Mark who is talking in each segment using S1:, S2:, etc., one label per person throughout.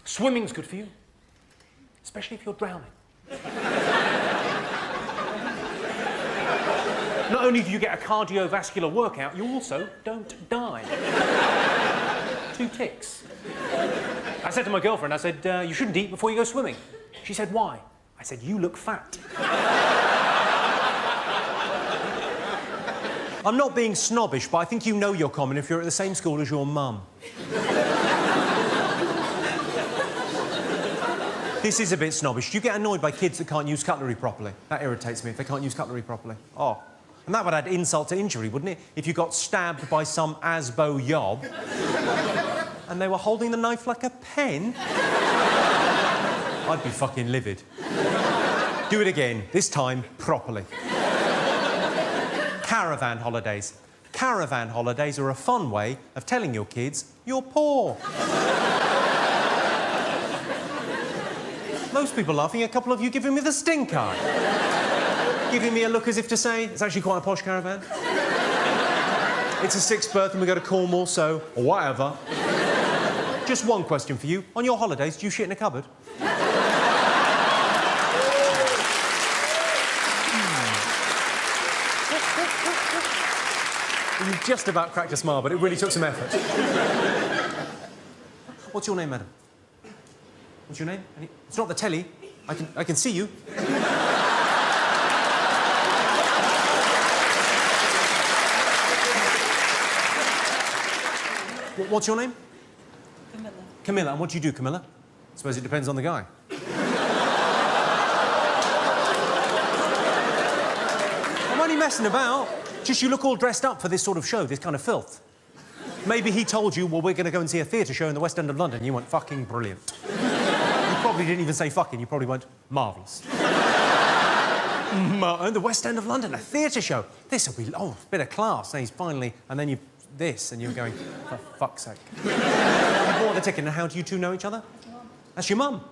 S1: Swimming's good for you, especially if you're drowning. Not only do you get a cardiovascular workout, you also don't die. 2 ticks. I said to my girlfriend, I said, you shouldn't eat before you go swimming. She said, why? I said, you look fat. I'm not being snobbish, but I think you know you're common if you're at the same school as your mum. This is a bit snobbish. Do you get annoyed by kids that can't use cutlery properly? That irritates me if they can't use cutlery properly. Oh. And that would add insult to injury, wouldn't it? If you got stabbed by some Asbo yob and they were holding the knife like a pen, I'd be fucking livid. Do it again, this time properly. Caravan holidays. Caravan holidays are a fun way of telling your kids you're poor. Most people laughing, a couple of you giving me the stink eye. Giving me a look as if to say, it's actually quite a posh caravan. It's a 6th berth and we go to Cornwall, so, or whatever. Just one question for you. On your holidays, do you shit in a cupboard? You just about cracked a smile, but it really took some effort. What's your name, madam? What's your name? It's not the telly. I can see you. What's your name?
S2: Camilla.
S1: Camilla. And what do you do, Camilla? I suppose it depends on the guy. I'm only messing about. Just you look all dressed up for this sort of show, this kind of filth. Maybe he told you, well, we're going to go and see a theatre show in the West End of London. You went, fucking brilliant. You probably didn't even say fucking. You probably went, marvellous. The West End of London, a theatre show. This will be, oh, a bit of class. And he's finally, and then you, this, and you're going, for fuck's sake. You bought the ticket, and how do you two know each other? That's your mum.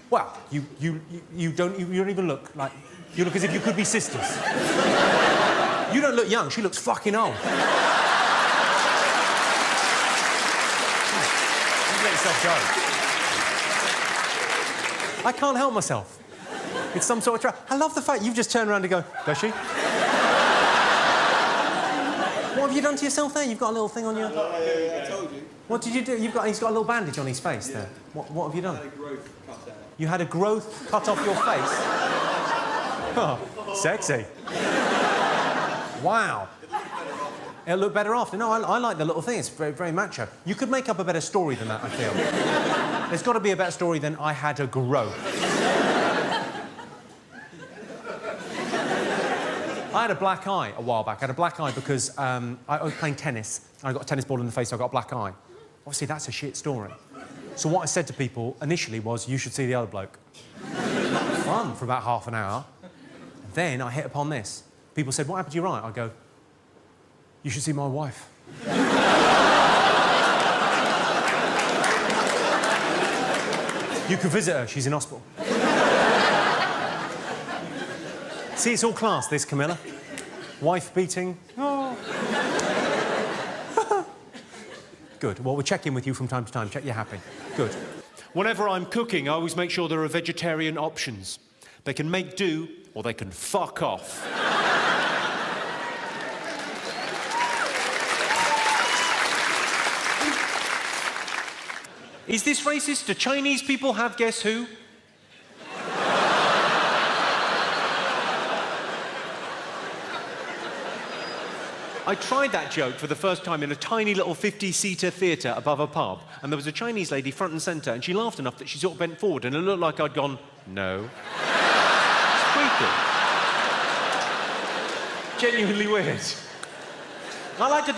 S1: Well, you don't even look like, you look as if you could be sisters. You don't look young, she looks fucking old. You let yourself go. I can't help myself. It's some sort of trap. I love the fact you've just turned around to go, does she? What have you done to yourself there? You've got a little thing on your...
S3: I told you.
S1: What did you do? He's got a little bandage on his face there. What have you done?
S3: I had a growth cut out.
S1: You had a growth cut off your face? Oh, sexy. Wow. It'll look better after. No, I like the little thing. It's very, very macho. You could make up a better story than that, I feel. There's got to be a better story than I had a growth. I had a black eye a while back. I had a black eye because I was playing tennis. And I got a tennis ball in the face, so I got a black eye. Obviously, that's a shit story. So what I said to people initially was, you should see the other bloke. Fun for about half an hour. Then I hit upon this. People said, what happened to your eye? I go, you should see my wife. You can visit her, she's in hospital. See, it's all class, this, Camilla. Wife beating. Oh. Good. Well, we'll check in with you from time to time, check you're happy. Good. Whenever I'm cooking, I always make sure there are vegetarian options. They can make do, or they can fuck off. Is this racist? Do Chinese people have guess who? I tried that joke for the first time in a tiny little 50-seater theatre above a pub, and there was a Chinese lady front and centre, and she laughed enough that she sort of bent forward, and it looked like I'd gone, no. It's creepy. Genuinely weird. I like to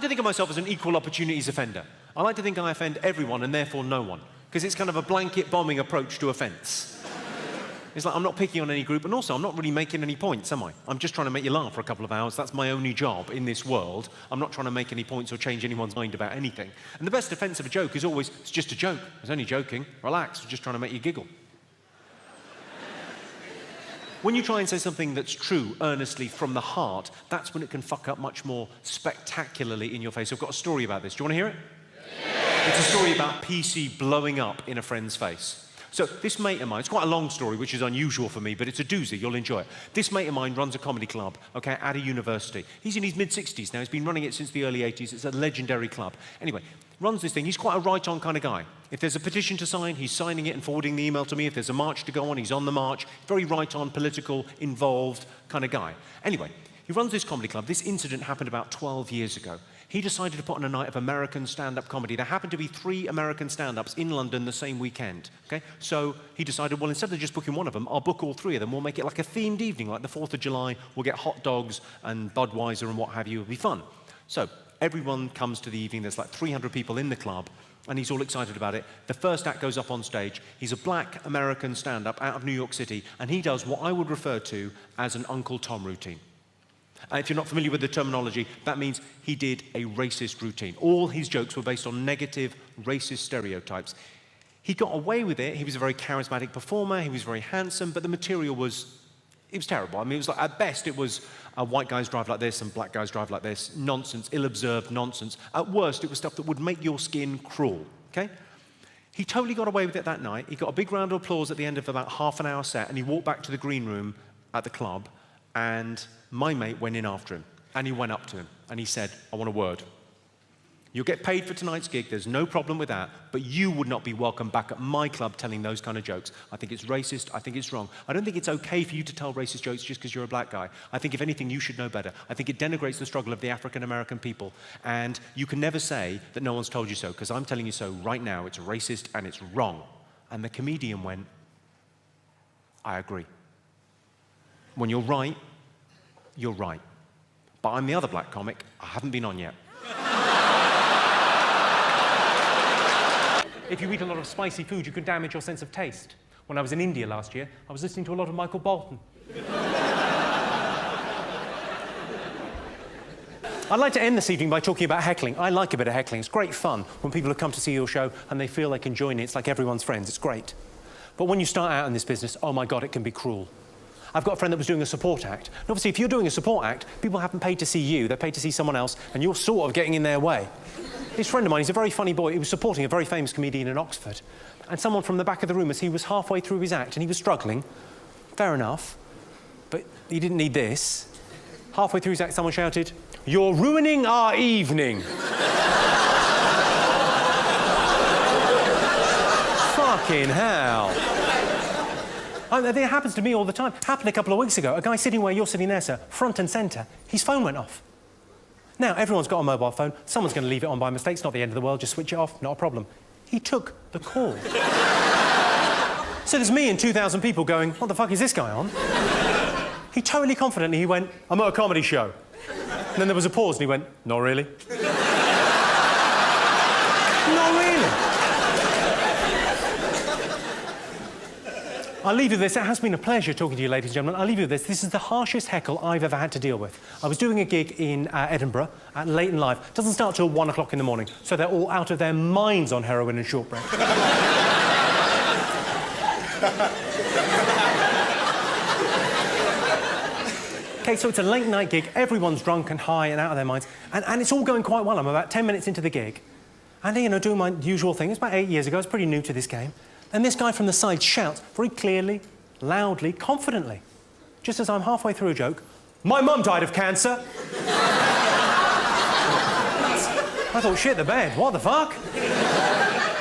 S1: think of myself as an equal opportunities offender. I like to think I offend everyone and therefore no one, because it's kind of a blanket bombing approach to offence. It's like I'm not picking on any group, and also I'm not really making any points, am I? I'm just trying to make you laugh for a couple of hours. That's my only job in this world. I'm not trying to make any points or change anyone's mind about anything. And the best defence of a joke is always, it's just a joke. I was only joking. Relax, I'm just trying to make you giggle. When you try and say something that's true, earnestly, from the heart, that's when it can fuck up much more spectacularly in your face. I've got a story about this. Do you want to hear it? Yeah. It's a story about PC blowing up in a friend's face. So this mate of mine, it's quite a long story, which is unusual for me, but it's a doozy, you'll enjoy it. This mate of mine runs a comedy club, okay, at a university. He's in his mid-60s now, he's been running it since the early 80s, it's a legendary club. Anyway, runs this thing, he's quite a right-on kind of guy. If there's a petition to sign, he's signing it and forwarding the email to me. If there's a march to go on, he's on the march. Very right-on, political, involved kind of guy. Anyway, he runs this comedy club. This incident happened about 12 years ago. He decided to put on a night of American stand-up comedy. There happened to be 3 American stand-ups in London the same weekend, okay? So he decided, well, instead of just booking one of them, I'll book all 3 of them. We'll make it like a themed evening, like the 4th of July. We'll get hot dogs and Budweiser and what have you. It'll be fun. So everyone comes to the evening. There's like 300 people in the club, and he's all excited about it. The first act goes up on stage. He's a black American stand-up out of New York City, and he does what I would refer to as an Uncle Tom routine. If you're not familiar with the terminology, that means he did a racist routine. All his jokes were based on negative racist stereotypes. He got away with it. He was a very charismatic performer. He was very handsome, but the material was terrible. I mean, it was like, at best, it was white guys drive like this and black guys drive like this. Nonsense, ill-observed nonsense. At worst, it was stuff that would make your skin crawl, okay? He totally got away with it that night. He got a big round of applause at the end of about half an hour set, and he walked back to the green room at the club, and my mate went in after him, and he went up to him, and he said, I want a word. You'll get paid for tonight's gig, there's no problem with that, but you would not be welcome back at my club telling those kind of jokes. I think it's racist, I think it's wrong. I don't think it's okay for you to tell racist jokes just because you're a black guy. I think if anything, you should know better. I think it denigrates the struggle of the African-American people, and you can never say that no one's told you so, because I'm telling you so right now, it's racist and it's wrong. And the comedian went, I agree. When you're right, you're right. But I'm the other black comic, I haven't been on yet. If you eat a lot of spicy food, you can damage your sense of taste. When I was in India last year, I was listening to a lot of Michael Bolton. I'd like to end this evening by talking about heckling. I like a bit of heckling. It's great fun when people have come to see your show and they feel they can join it. It's like everyone's friends. It's great. But when you start out in this business, oh my God, it can be cruel. I've got a friend that was doing a support act. And obviously, if you're doing a support act, people haven't paid to see you, they're paid to see someone else, and you're sort of getting in their way. This friend of mine, he's a very funny boy, he was supporting a very famous comedian in Oxford. And someone from the back of the room, as he was halfway through his act, and he was struggling, fair enough, but he didn't need this. Halfway through his act, someone shouted, "You're ruining our evening." Fucking hell. It happens to me all the time. Happened a couple of weeks ago. A guy sitting where you're sitting there, sir, front and centre, his phone went off. Now, everyone's got a mobile phone. Someone's going to leave it on by mistake. It's not the end of the world. Just switch it off. Not a problem. He took the call. So there's me and 2,000 people going, what the fuck is this guy on? He totally confidently, he went, I'm at a comedy show. And then there was a pause and he went, not really. Not really. I'll leave you with this. It has been a pleasure talking to you, ladies and gentlemen. I'll leave you with this. This is the harshest heckle I've ever had to deal with. I was doing a gig in Edinburgh at Late and Live. It doesn't start till 1 o'clock in the morning, so they're all out of their minds on heroin and shortbread. Okay, so it's a late night gig. Everyone's drunk and high and out of their minds. And it's all going quite well. I'm about 10 minutes into the gig. And then, doing my usual thing. It's about 8 years ago. I was pretty new to this game. And this guy from the side shouts very clearly, loudly, confidently, just as I'm halfway through a joke, "My mum died of cancer." I thought, shit the bed, what the fuck?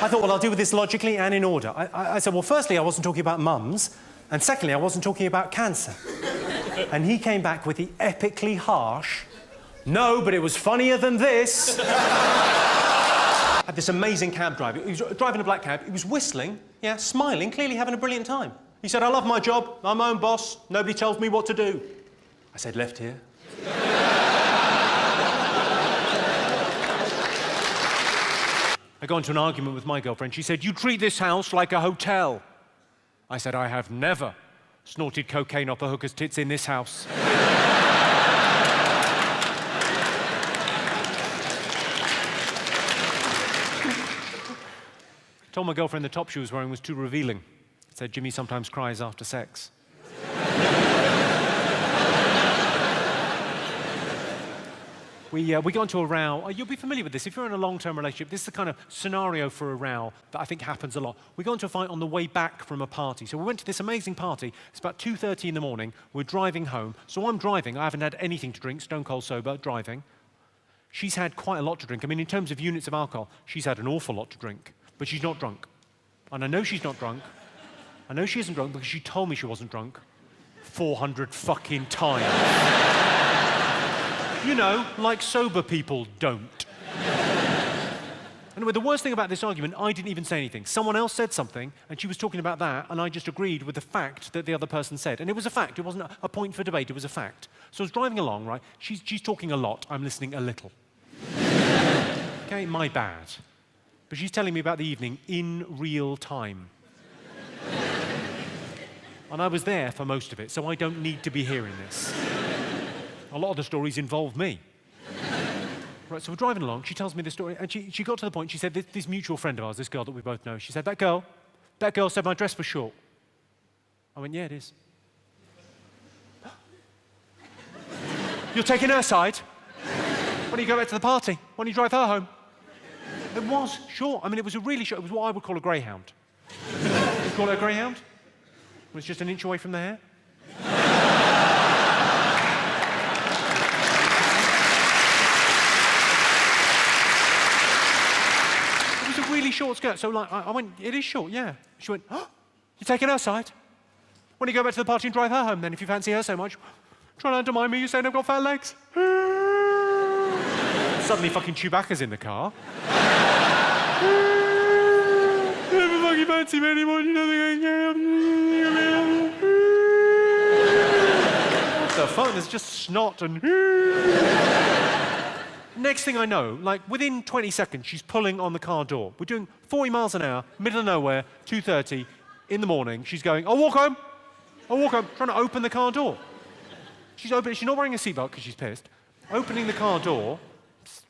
S1: I thought, well, I'll deal with this logically and in order. I said, well, firstly, I wasn't talking about mums, and secondly, I wasn't talking about cancer. And he came back with the epically harsh, "No, but it was funnier than this." Had this amazing cab driver. He was driving a black cab. He was whistling, yeah, smiling, clearly having a brilliant time. He said, "I love my job. I'm my own boss. Nobody tells me what to do." I said, "Left here." I got into an argument with my girlfriend. She said, "You treat this house like a hotel." I said, "I have never snorted cocaine off a hooker's tits in this house." Told my girlfriend the top she was wearing was too revealing. Said Jimmy sometimes cries after sex. We got into a row. You'll be familiar with this. If you're in a long-term relationship, this is the kind of scenario for a row that I think happens a lot. We got into a fight on the way back from a party. So we went to this amazing party. It's about 2:30 in the morning. We're driving home. So I'm driving. I haven't had anything to drink, stone cold sober, driving. She's had quite a lot to drink. I mean, in terms of units of alcohol, she's had an awful lot to drink. But she's not drunk. And I know she's not drunk. I know she isn't drunk because she told me she wasn't drunk 400 fucking times. You know, like sober people don't. Anyway, the worst thing about this argument, I didn't even say anything. Someone else said something, and she was talking about that, and I just agreed with the fact that the other person said. And it was a fact. It wasn't a point for debate. It was a fact. So I was driving along, right? She's talking a lot. I'm listening a little. Okay, my bad. But she's telling me about the evening in real time. And I was there for most of it, so I don't need to be hearing this. A lot of the stories involve me. Right, so we're driving along, she tells me the story, and she got to the point, she said, this mutual friend of ours, this girl that we both know, she said, that girl said my dress was short. I went, yeah, it is. You're taking her side? Why don't you go back to the party? Why don't you drive her home? It was short. I mean, it was a really short, it was what I would call a greyhound. You call it a greyhound? It was just an inch away from the hair. Really short skirt. So like, I went, it is short, yeah. She went, oh, you're taking her side? When you go back to the party and drive her home then, if you fancy her so much? Try not to mind me, you're saying I've got fat legs. Suddenly fucking Chewbacca's in the car. You never fucking fancy me anymore, you know what the fuck, there's just snot and... Next thing I know, like within 20 seconds, she's pulling on the car door. We're doing 40 miles an hour, middle of nowhere, 2:30 in the morning. She's going, I'll walk home, trying to open the car door. She's not wearing a seatbelt because she's pissed. Opening the car door,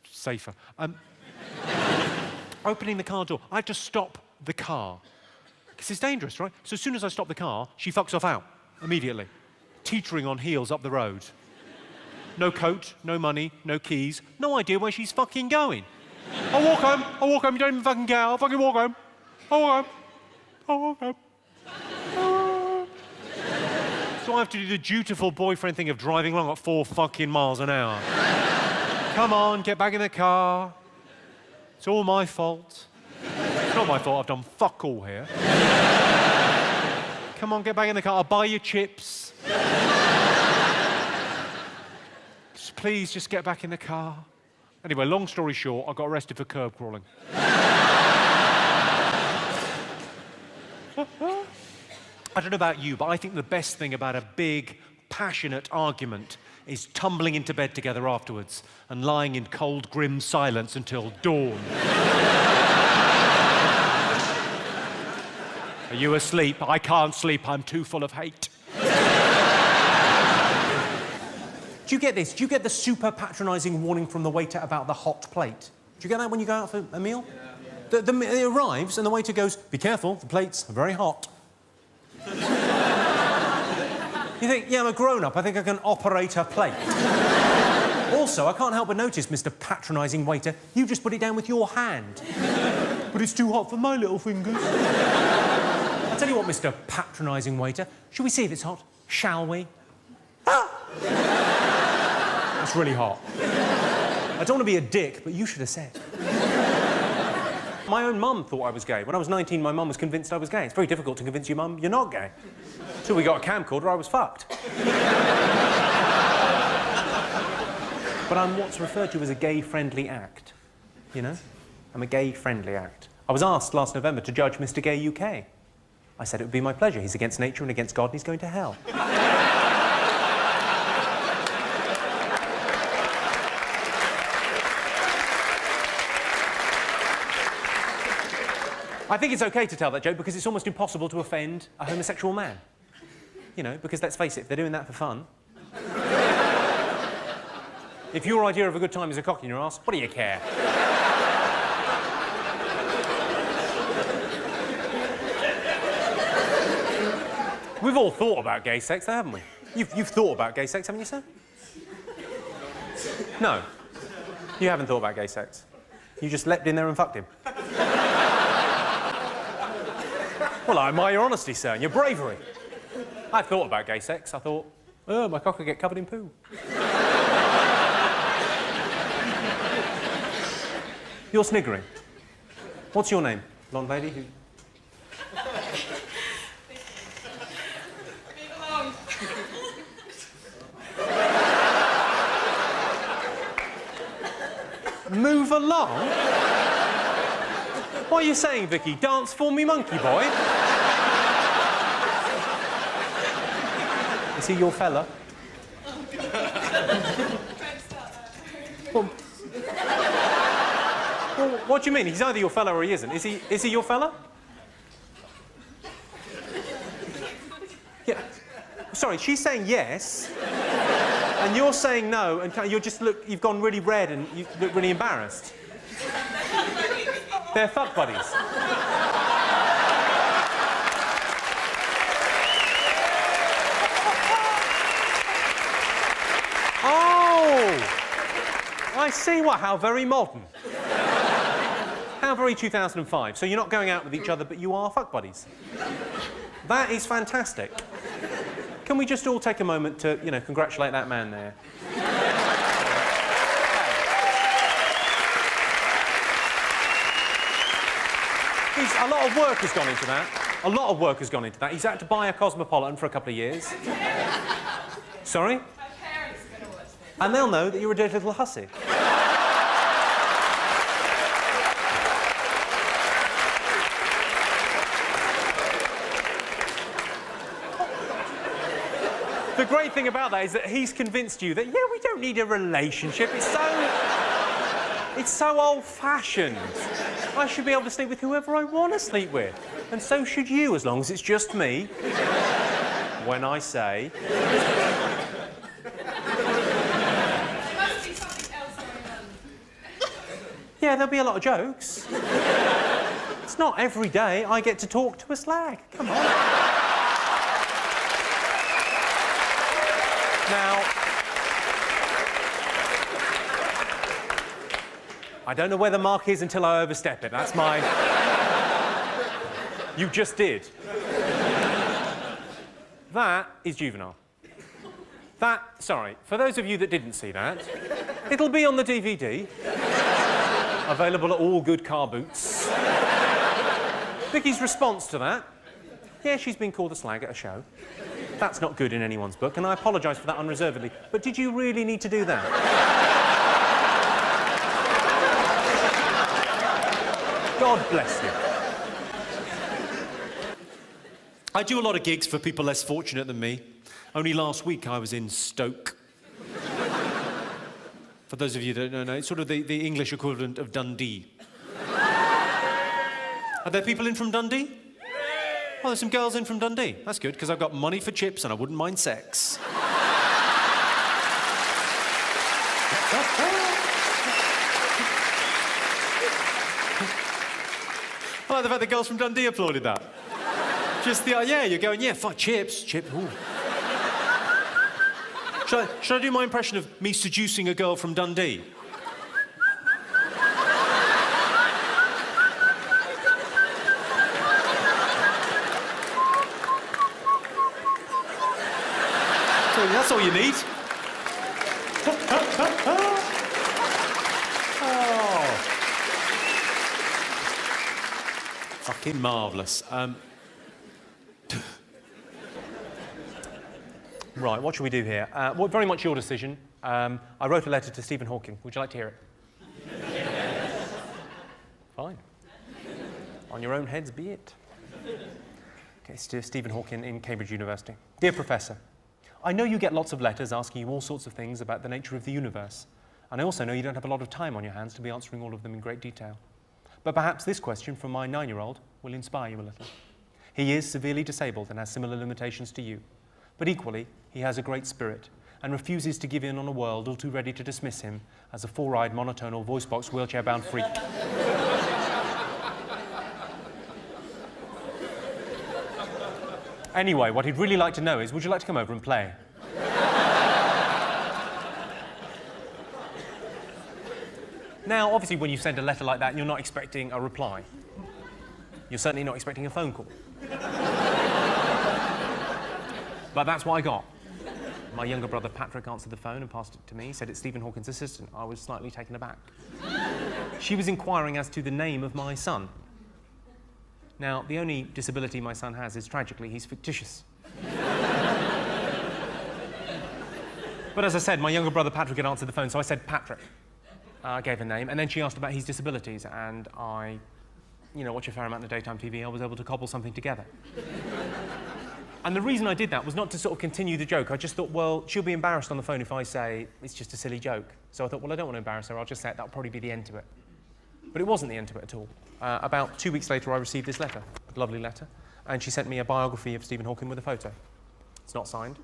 S1: safer. Opening the car door, I have to stop the car. Because it's dangerous, right? So as soon as I stop the car, she fucks off out, immediately. Teetering on heels up the road. No coat, no money, no keys, no idea where she's fucking going. I'll walk home, you don't even fucking care, I'll fucking walk home. So I have to do the dutiful boyfriend thing of driving along at 4 fucking miles an hour. Come on, get back in the car. It's all my fault. It's not my fault, I've done fuck all here. Come on, get back in the car, I'll buy you chips. Please just get back in the car. Anyway, long story short, I got arrested for curb crawling. I don't know about you, but I think the best thing about a big, passionate argument is tumbling into bed together afterwards and lying in cold, grim silence until dawn. Are you asleep? I can't sleep. I'm too full of hate. Do you get this? Do you get the super patronising warning from the waiter about the hot plate? Do you get that when you go out for a meal? Yeah. It arrives and the waiter goes, be careful, the plates are very hot. You think, yeah, I'm a grown-up, I think I can operate a plate. Also, I can't help but notice, Mr. patronising waiter, you just put it down with your hand. But it's too hot for my little fingers. I'll tell you what, Mr. patronising waiter, shall we see if it's hot? Shall we? Ah! It's really hot. I don't want to be a dick, but you should have said. My own mum thought I was gay. When I was 19, my mum was convinced I was gay. It's very difficult to convince your mum you're not gay. Until we got a camcorder, I was fucked. But I'm what's referred to as a gay-friendly act. You know? I'm a gay-friendly act. I was asked last November to judge Mr. Gay UK. I said it would be my pleasure. He's against nature and against God, and he's going to hell. I think it's OK to tell that joke because it's almost impossible to offend a homosexual man. You know, because let's face it, they're doing that for fun. If your idea of a good time is a cock in your ass, what do you care? We've all thought about gay sex, though, haven't we? You've thought about gay sex, haven't you, sir? No.
S2: You haven't thought about gay sex. You just leapt in there and fucked him. Well, I admire your honesty, sir, and your bravery. I've thought about gay sex. I thought, oh, my cock could get covered in poo. You're sniggering. What's your name, blonde lady? Who... Move along? What are you saying, Vicky? Dance for me, monkey boy? Is he your fella? Well, what do you mean? He's either your fella or he isn't. Is he your fella? Yeah. Sorry, she's saying yes, and you're saying no, and you're just you've gone really red and you look really embarrassed. They're fuck buddies. Oh! I see. What? How very modern. How very 2005. So you're not going out with each other, but you are fuck buddies. That is fantastic. Can we just all take a moment to, congratulate that man there? A lot of work has gone into that. A lot of work has gone into that. He's had to buy a Cosmopolitan for a couple of years. Sorry?
S4: My parents are going to watch this.
S2: And they'll know that you're a dirty little hussy. The great thing about that is that he's convinced you that, yeah, we don't need a relationship. It's so old-fashioned. I should be able to sleep with whoever I want to sleep with. And so should you, as long as it's just me. When I say...
S4: There must be something else going on.
S2: Yeah, there'll be a lot of jokes. It's not every day I get to talk to a slag. Come on. Now... I don't know where the mark is until I overstep it. That's my... You just did. That is juvenile. Sorry, for those of you that didn't see that, it'll be on the DVD. Available at all good car boots. Vicky's response to that, yeah, she's been called a slag at a show. That's not good in anyone's book, and I apologise for that unreservedly. But did you really need to do that? God bless you.
S1: I do a lot of gigs for people less fortunate than me. Only last week I was in Stoke. For those of you that don't know, it's sort of the English equivalent of Dundee. Are there people in from Dundee? Oh, there's some girls in from Dundee. That's good, because I've got money for chips and I wouldn't mind sex. I like the fact the girls from Dundee applauded that. Just yeah, you're going, yeah, fuck, chips, ooh. Should I do my impression of me seducing a girl from Dundee? So that's all you need. Oh. Fucking marvellous.
S2: Right, what should we do here? Well, very much your decision. I wrote a letter to Stephen Hawking. Would you like to hear it? Fine. On your own heads be it. Okay, Stephen Hawking in Cambridge University. Dear Professor, I know you get lots of letters asking you all sorts of things about the nature of the universe. And I also know you don't have a lot of time on your hands to be answering all of them in great detail. But perhaps this question from my 9-year-old will inspire you a little. He is severely disabled and has similar limitations to you. But equally, he has a great spirit and refuses to give in on a world all too ready to dismiss him as a four-eyed, monotonal, voice-box, wheelchair-bound freak. Anyway, what he'd really like to know is, would you like to come over and play? Now, obviously, when you send a letter like that, you're not expecting a reply. You're certainly not expecting a phone call. But that's what I got. My younger brother Patrick answered the phone and passed it to me. He said, "It's Stephen Hawking's assistant." I was slightly taken aback. She was inquiring as to the name of my son. Now, the only disability my son has is, tragically, he's fictitious. But as I said, my younger brother Patrick had answered the phone, so I said Patrick. I gave a name, and then she asked about his disabilities, and I, watch a fair amount of daytime TV. I was able to cobble something together. And the reason I did that was not to sort of continue the joke. I just thought, well, she'll be embarrassed on the phone if I say it's just a silly joke. So I thought, well, I don't want to embarrass her. I'll just say it. That'll probably be the end to it. But it wasn't the end to it at all. About 2 weeks later, I received this letter, a lovely letter, and she sent me a biography of Stephen Hawking with a photo. It's not signed.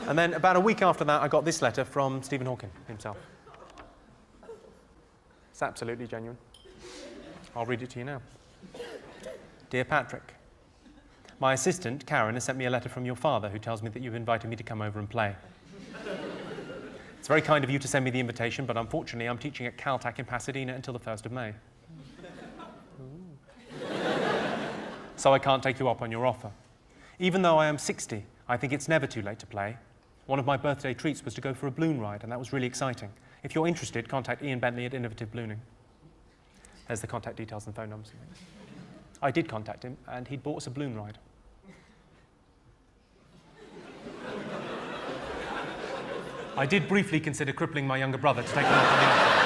S2: And then about a week after that, I got this letter from Stephen Hawking himself. It's absolutely genuine. I'll read it to you now. Dear Patrick, my assistant, Karen, has sent me a letter from your father who tells me that you've invited me to come over and play. It's very kind of you to send me the invitation, but unfortunately I'm teaching at Caltech in Pasadena until the 1st of May. So I can't take you up on your offer. Even though I am 60, I think it's never too late to play. One of my birthday treats was to go for a balloon ride, and that was really exciting. If you're interested, contact Ian Bentley at Innovative Ballooning. There's the contact details and phone numbers. I did contact him, and he'd bought us a balloon ride. I did briefly consider crippling my younger brother to take him up on the offer.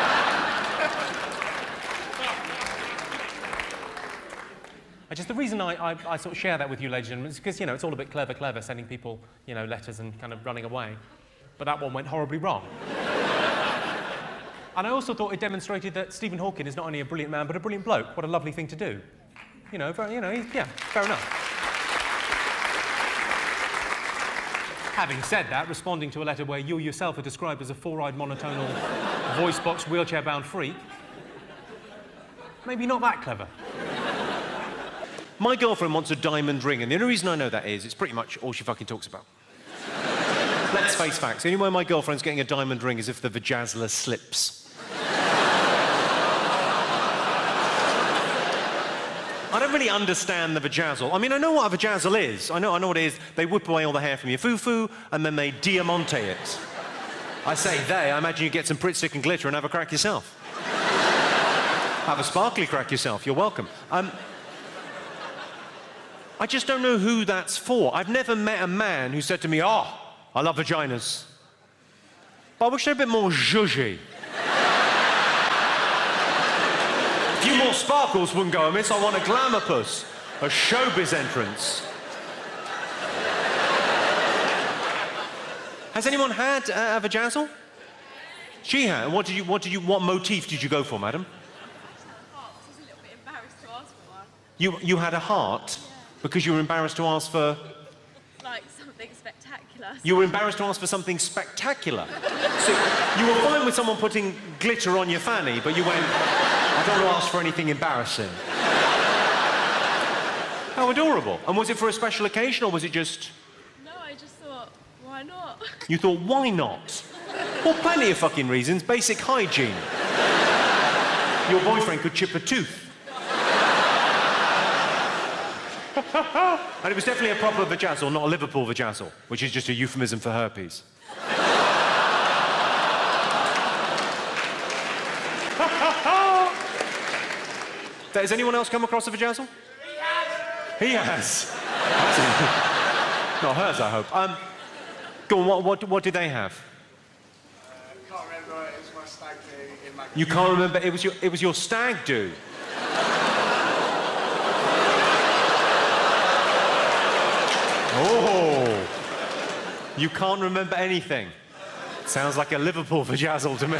S2: The reason I sort of share that with you, ladies and gentlemen, is because, it's all a bit clever, sending people, letters and kind of running away. But that one went horribly wrong. And I also thought it demonstrated that Stephen Hawking is not only a brilliant man, but a brilliant bloke. What a lovely thing to do. Fair enough. Having said that, responding to a letter where you yourself are described as a four-eyed monotonal, voice-box, wheelchair-bound freak, maybe not that clever.
S1: My girlfriend wants a diamond ring, and the only reason I know that is it's pretty much all she fucking talks about. Let's face facts. The only way my girlfriend's getting a diamond ring is if the vajazzler slips. I don't really understand the vajazzle. I mean, I know what a vajazzle is. I know what it is. They whip away all the hair from your foo-foo, and then they diamante it. I say they, I imagine you get some Pritt stick and glitter and have a crack yourself. Have a sparkly crack yourself. You're welcome. I just don't know who that's for. I've never met a man who said to me, "Oh, I love vaginas." But I wish they're a bit more zhuzhy. A few more sparkles wouldn't go amiss. I want a glamour puss, a showbiz entrance. Has anyone had a vajazzle? She had. And what motif did you go for, madam?
S4: I was a little bit embarrassed to ask for one.
S1: You had a heart because you were embarrassed to ask for...
S4: Like something spectacular.
S1: You were embarrassed to ask for something spectacular. So you were fine with someone putting glitter on your fanny, but you went, "I don't want to ask for anything embarrassing." How adorable. And was it for a special occasion, or was it just...
S4: No, I just thought, why not?
S1: You thought, why not? Well, plenty of fucking reasons. Basic hygiene. Your boyfriend could chip a tooth. And it was definitely a proper vajazzle, not a Liverpool vajazzle, which is just a euphemism for herpes. Has anyone else come across a vajazzle? He has. Not hers, I hope. Go on, what did they have?
S3: Can't remember. It was my stag do in my...
S1: You can't remember? It was your stag do. Oh, you can't remember anything. Sounds like a Liverpool vajazzle to me.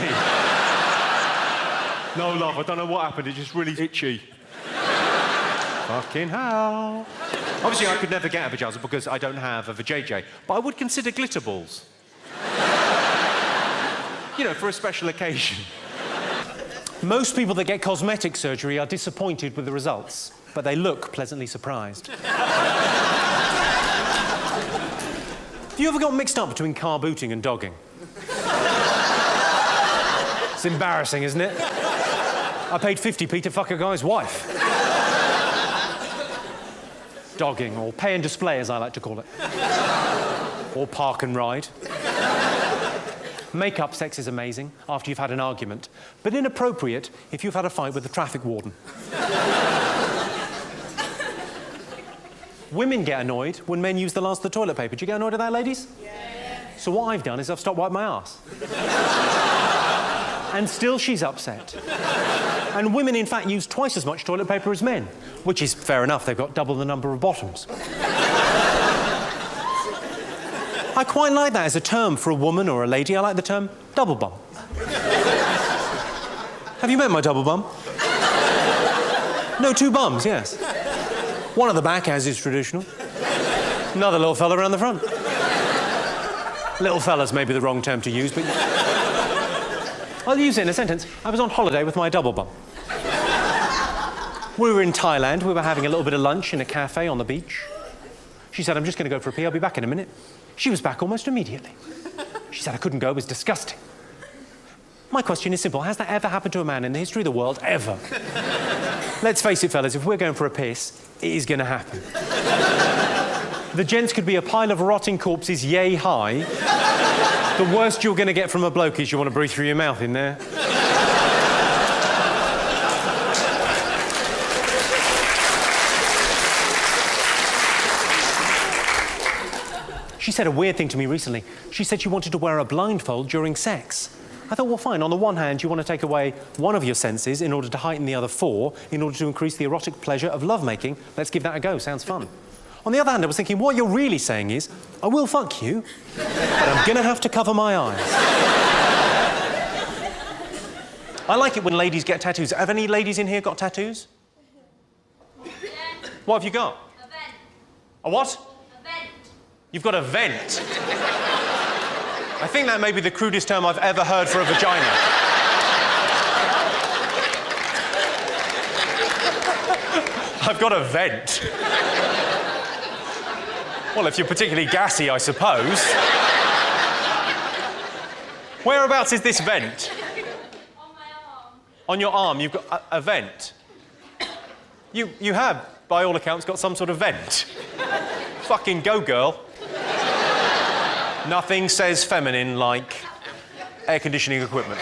S1: No, love, I don't know what happened. It's just really itchy. Fucking hell. Obviously, I could never get a vajazzle because I don't have a vajayjay, but I would consider glitter balls. For a special occasion.
S2: Most people that get cosmetic surgery are disappointed with the results, but they look pleasantly surprised.
S1: Have you ever got mixed up between car booting and dogging? It's embarrassing, isn't it? I paid 50p to fuck a guy's wife. Dogging, or pay and display, as I like to call it. Or park and ride. Make-up sex is amazing after you've had an argument, but inappropriate if you've had a fight with the traffic warden. Women get annoyed when men use the last of the toilet paper. Do you get annoyed at that, ladies? Yeah. So what I've done is I've stopped wiping my arse. And still she's upset. And women, in fact, use twice as much toilet paper as men, which is fair enough. They've got double the number of bottoms. I quite like that as a term for a woman or a lady. I like the term double bum. Have you met my double bum? No, 2 bums, yes. One at the back, as is traditional. Another little fella around the front. Little fella's maybe the wrong term to use, but I'll use it in a sentence. I was on holiday with my double bum. We were in Thailand. We were having a little bit of lunch in a cafe on the beach. She said, I'm just going to go for a pee. I'll be back in a minute. She was back almost immediately. She said I couldn't go. It was disgusting. My question is simple. Has that ever happened to a man in the history of the world? Ever? Let's face it, fellas. If we're going for a piss, it is going to happen. The gents could be a pile of rotting corpses yay high. The worst you're going to get from a bloke is you want to breathe through your mouth in there. She said a weird thing to me recently. She said she wanted to wear a blindfold during sex. I thought, well, fine. On the one hand, you want to take away one of your senses in order to heighten the other 4, in order to increase the erotic pleasure of lovemaking. Let's give that a go. Sounds fun. On the other hand, I was thinking, what you're really saying is, I will fuck you, but I'm going to have to cover my eyes. I like it when ladies get tattoos. Have any ladies in here got tattoos?
S4: Yeah.
S1: What have you got?
S4: A vent.
S1: A what?
S4: A vent.
S1: You've got a vent. I think that may be the crudest term I've ever heard for a vagina. I've got a vent. Well, if you're particularly gassy, I suppose. Whereabouts is this vent?
S4: On my arm.
S1: On your arm, you've got a vent. You have, by all accounts, got some sort of vent. Fucking go, girl. Nothing says feminine like air conditioning equipment.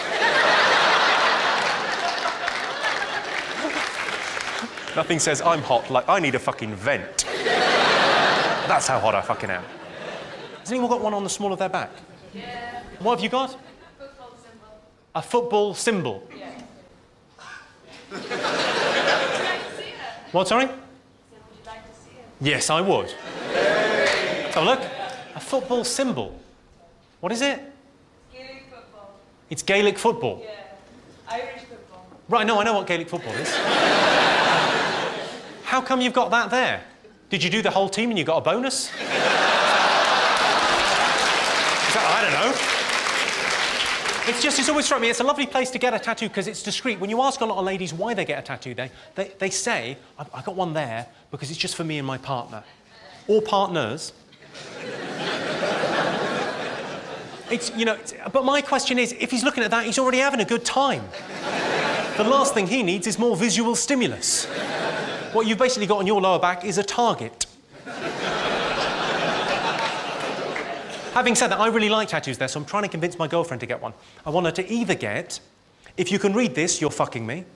S1: Nothing says I'm hot like I need a fucking vent. That's how hot I fucking am. Has anyone got one on the small of their back?
S4: Yeah.
S1: What have you got?
S4: Football symbol.
S1: A football symbol.
S4: Yeah. Would you like to see it?
S1: What, sorry?
S4: So would you like to see it?
S1: Yes, I would. Let's have a look. A football symbol. What is it?
S4: Gaelic football.
S1: It's Gaelic football.
S4: Yeah. Irish football.
S1: Right, no, I know what Gaelic football is. How come you've got that there? Did you do the whole team and you got a bonus? I don't know. It's always struck me, it's a lovely place to get a tattoo because it's discreet. When you ask a lot of ladies why they get a tattoo, they say, I got one there because it's just for me and my partner. Or partners. But my question is, if he's looking at that, he's already having a good time. The last thing he needs is more visual stimulus. What you've basically got on your lower back is a target. Having said that, I really like tattoos there, so I'm trying to convince my girlfriend to get one. I want her to either get, if you can read this, you're fucking me.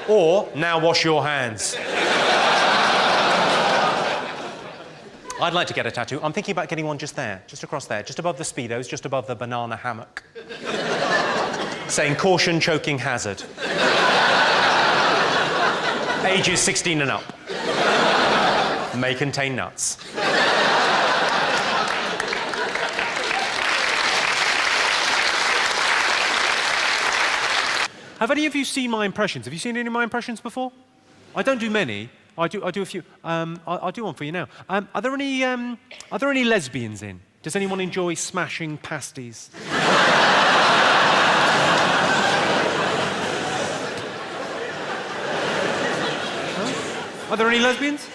S1: Or, now wash your hands. I'd like to get a tattoo. I'm thinking about getting one just there, just across there, just above the Speedos, just above the banana hammock. Saying, caution, choking hazard. Ages 16 and up. May contain nuts. Have any of you seen my impressions? Have you seen any of my impressions before? I don't do many. I do a few. I'll do one for you now. Are there any lesbians in? Does anyone enjoy smashing pasties? Are there any lesbians?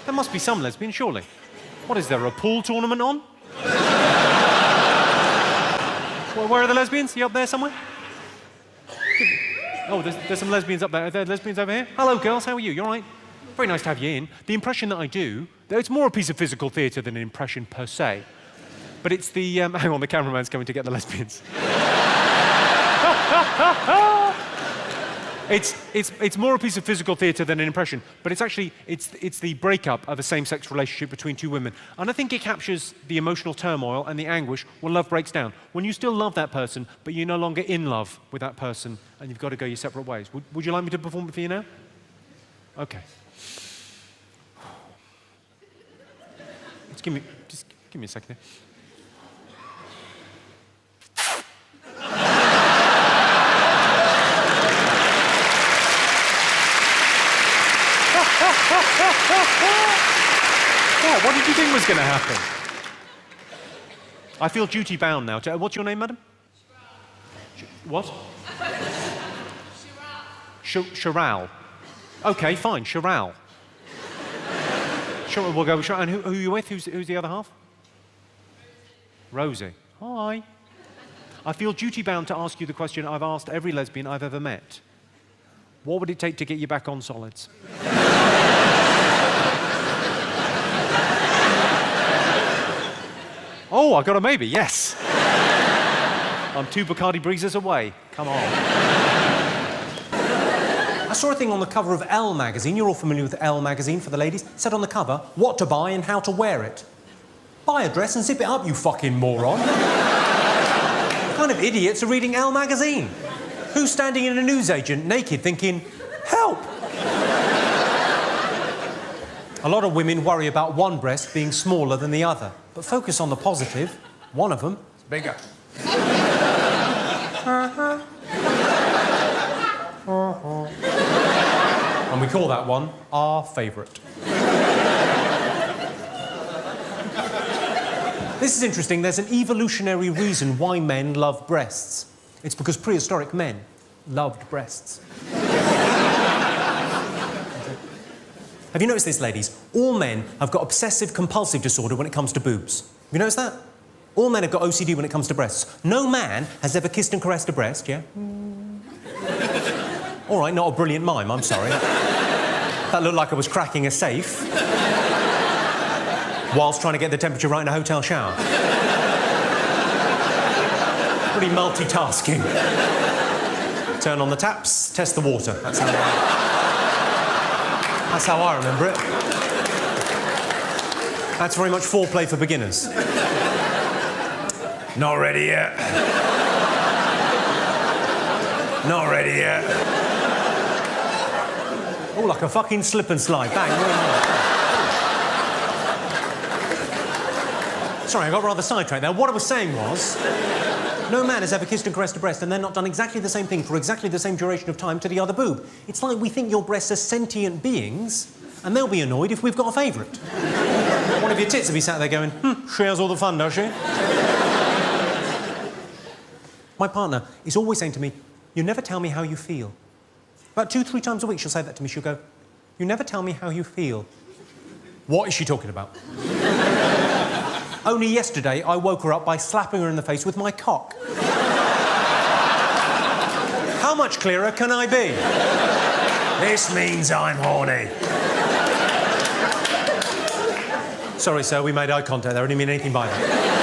S1: There must be some lesbians, surely. What is there, a pool tournament on? Where are the lesbians? You up there somewhere? Oh, there's some lesbians up there. Are there lesbians over here? Hello, girls. How are you? You all right? Very nice to have you in. The impression that I do, it's more a piece of physical theatre than an impression per se. But it's the... hang on, the cameraman's coming to get the lesbians. It's more a piece of physical theatre than an impression, but it's actually, it's the breakup of a same-sex relationship between two women. And I think it captures the emotional turmoil and the anguish when love breaks down. When you still love that person, but you're no longer in love with that person, and you've got to go your separate ways. Would you like me to perform it for you now? Okay. Just give me a second here. What did you think was going to happen? I feel duty bound now. What's your name, madam? What? Charal. Okay, fine, Charal. Sure, we'll go with Charal. And who are you with? Who's the other half? Rosie. Hi. I feel duty bound to ask you the question I've asked every lesbian I've ever met. What would it take to get you back on solids? Oh, I got a maybe, yes. I'm 2 Bacardi Breezes away. Come on.
S5: I saw a thing on the cover of Elle magazine. You're all familiar with Elle magazine for the ladies. It said on the cover, what to buy and how to wear it. Buy a dress and zip it up, you fucking moron. What kind of idiots are reading Elle magazine? Who's standing in a newsagent naked thinking, help? A lot of women worry about one breast being smaller than the other. But focus on the positive. One of them is bigger. And we call that one our favourite. This is interesting. There's an evolutionary reason why men love breasts. It's because prehistoric men loved breasts. Have you noticed this, ladies? All men have got obsessive-compulsive disorder when it comes to boobs. Have you noticed that? All men have got OCD when it comes to breasts. No man has ever kissed and caressed a breast, yeah? All right, not a brilliant mime, I'm sorry. That looked like I was cracking a safe whilst trying to get the temperature right in a hotel shower. Pretty multitasking. Turn on the taps, test the water. That's how I remember it. That's very much foreplay for beginners. Not ready yet. Not ready yet. Oh, like a fucking slip and slide. Bang. Sorry, I got rather sidetracked there. What I was saying was, no man has ever kissed and caressed a breast and then not done exactly the same thing for exactly the same duration of time to the other boob. It's like we think your breasts are sentient beings and they'll be annoyed if we've got a favourite. One of your tits will be sat there going, she has all the fun, does she? My partner is always saying to me, you never tell me how you feel. About 2-3 times a week she'll say that to me. She'll go, you never tell me how you feel. What is she talking about? Only yesterday I woke her up by slapping her in the face with my cock. How much clearer can I be? This means I'm horny. Sorry, sir, we made eye contact there. I didn't mean anything by that.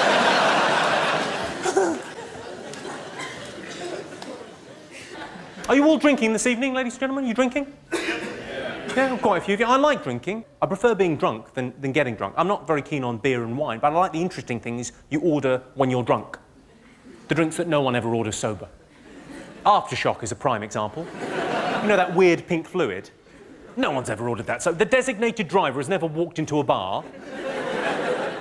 S5: Are you all drinking this evening, ladies and gentlemen? You drinking? Yeah, quite a few of you. I like drinking. I prefer being drunk than getting drunk. I'm not very keen on beer and wine, but I like the interesting things you order when you're drunk. The drinks that no one ever orders sober. Aftershock is a prime example. You know that weird pink fluid? No one's ever ordered that. So the designated driver has never walked into a bar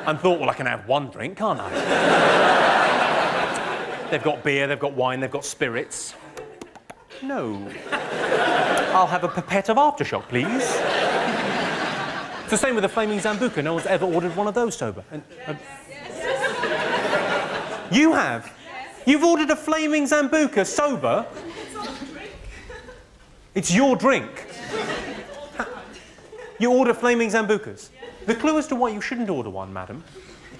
S5: and thought, well, I can have one drink, can't I? They've got beer, they've got wine, they've got spirits. No. I'll have a pipette of Aftershock, please. It's the same with the Flaming Zambuca. No one's ever ordered one of those sober. You have? You've ordered a Flaming Zambuca sober? It's your drink. You order flaming Zambucas. The clue as to why you shouldn't order one, madam,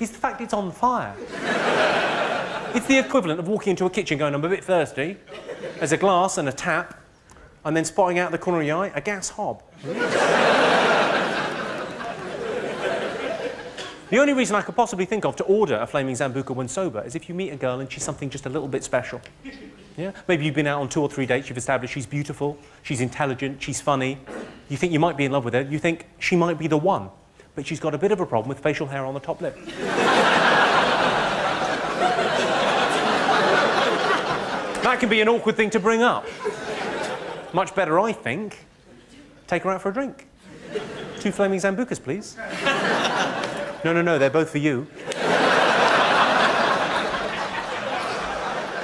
S5: is the fact it's on fire. It's the equivalent of walking into a kitchen going, I'm a bit thirsty. There's a glass and a tap, and then spotting out the corner of your eye a gas hob. The only reason I could possibly think of to order a flaming Zambuca when sober is if you meet a girl and she's something just a little bit special. Yeah? Maybe you've been out on 2 or 3 dates, you've established she's beautiful, she's intelligent, she's funny. You think you might be in love with her, you think she might be the one, but she's got a bit of a problem with facial hair on the top lip. That can be an awkward thing to bring up. Much better, I think, take her out for a drink. 2 flaming Zambucas, please. No, they're both for you.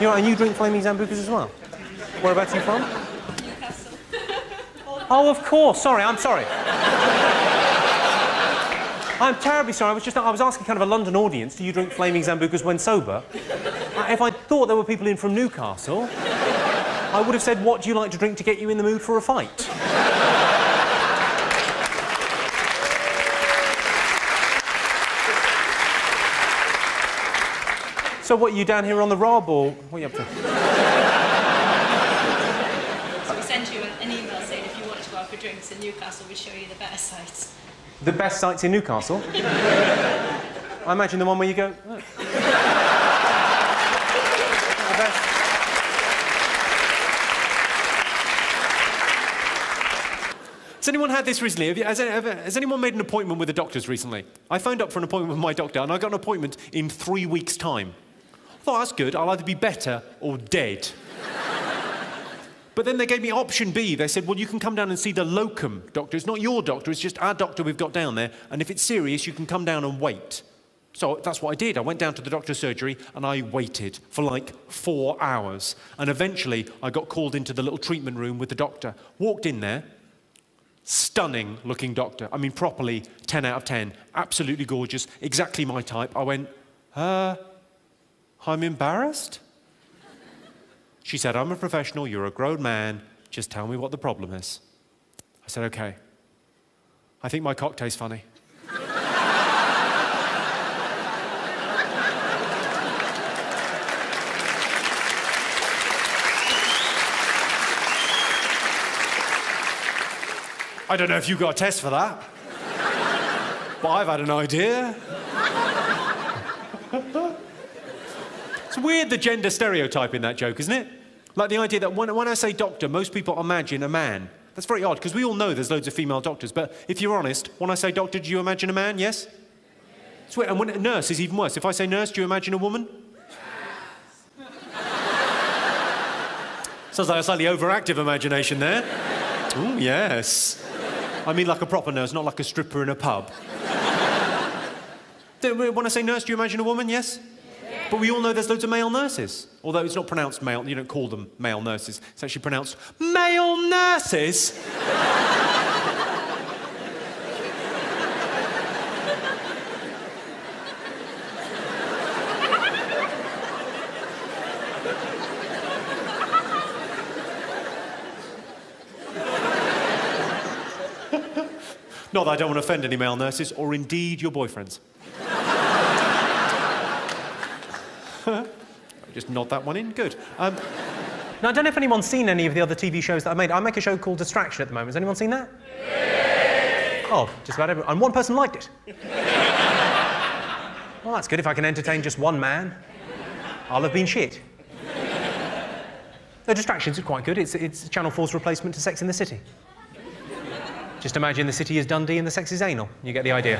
S5: You know, and you drink flaming Zambucas as well? Whereabouts are you from?
S4: Newcastle.
S5: Oh, of course. Sorry, I'm sorry. I'm terribly sorry. I was asking kind of a London audience, do you drink flaming Zambucas when sober? If I thought there were people in from Newcastle, I would have said, what do you like to drink to get you in the mood for a fight? So what, you down here on the Rob, or what are you up to?
S4: So we sent you an email saying if you wanted to go out for drinks in Newcastle, we'd show you the better sites.
S5: The best sites in Newcastle? I imagine the one where you go... Oh. The best.
S1: Has anyone had this recently? Has anyone made an appointment with the doctors recently? I phoned up for an appointment with my doctor and I got an appointment in 3 weeks' time. I thought, that's good, I'll either be better or dead. But then they gave me option B. They said, well, you can come down and see the locum doctor. It's not your doctor, it's just our doctor we've got down there. And if it's serious, you can come down and wait. So that's what I did. I went down to the doctor's surgery and I waited for like 4 hours. And eventually I got called into the little treatment room with the doctor. Walked in there. Stunning looking doctor. I mean, properly 10 out of 10. Absolutely gorgeous. Exactly my type. I went, I'm embarrassed. She said, I'm a professional, you're a grown man, just tell me what the problem is. I said, okay. I think my cock tastes funny. I don't know if you've got a test for that, but I've had an idea. It's weird, the gender stereotype in that joke, isn't it? Like the idea that when I say doctor, most people imagine a man. That's very odd, because we all know there's loads of female doctors, but if you're honest, when I say doctor, do you imagine a man? Yes? It's weird. And when nurse is even worse. If I say nurse, do you imagine a woman? Sounds like a slightly overactive imagination there. Oh, yes. I mean like a proper nurse, not like a stripper in a pub. When I say nurse, do you imagine a woman? Yes? But we all know there's loads of male nurses. Although it's not pronounced male, you don't call them male nurses. It's actually pronounced male nurses. Not that I don't want to offend any male nurses, or indeed your boyfriends. Just nod that one in, good.
S5: Now, I don't know if anyone's seen any of the other TV shows that I made. I make a show called Distraction at the moment. Has anyone seen that? Yeah. Oh, just about everyone. And one person liked it. Well, that's good. If I can entertain just one man, I'll have been shit. The Distractions is quite good. It's Channel 4's replacement to Sex in the City. Just imagine the city is Dundee and the sex is anal. You get the idea.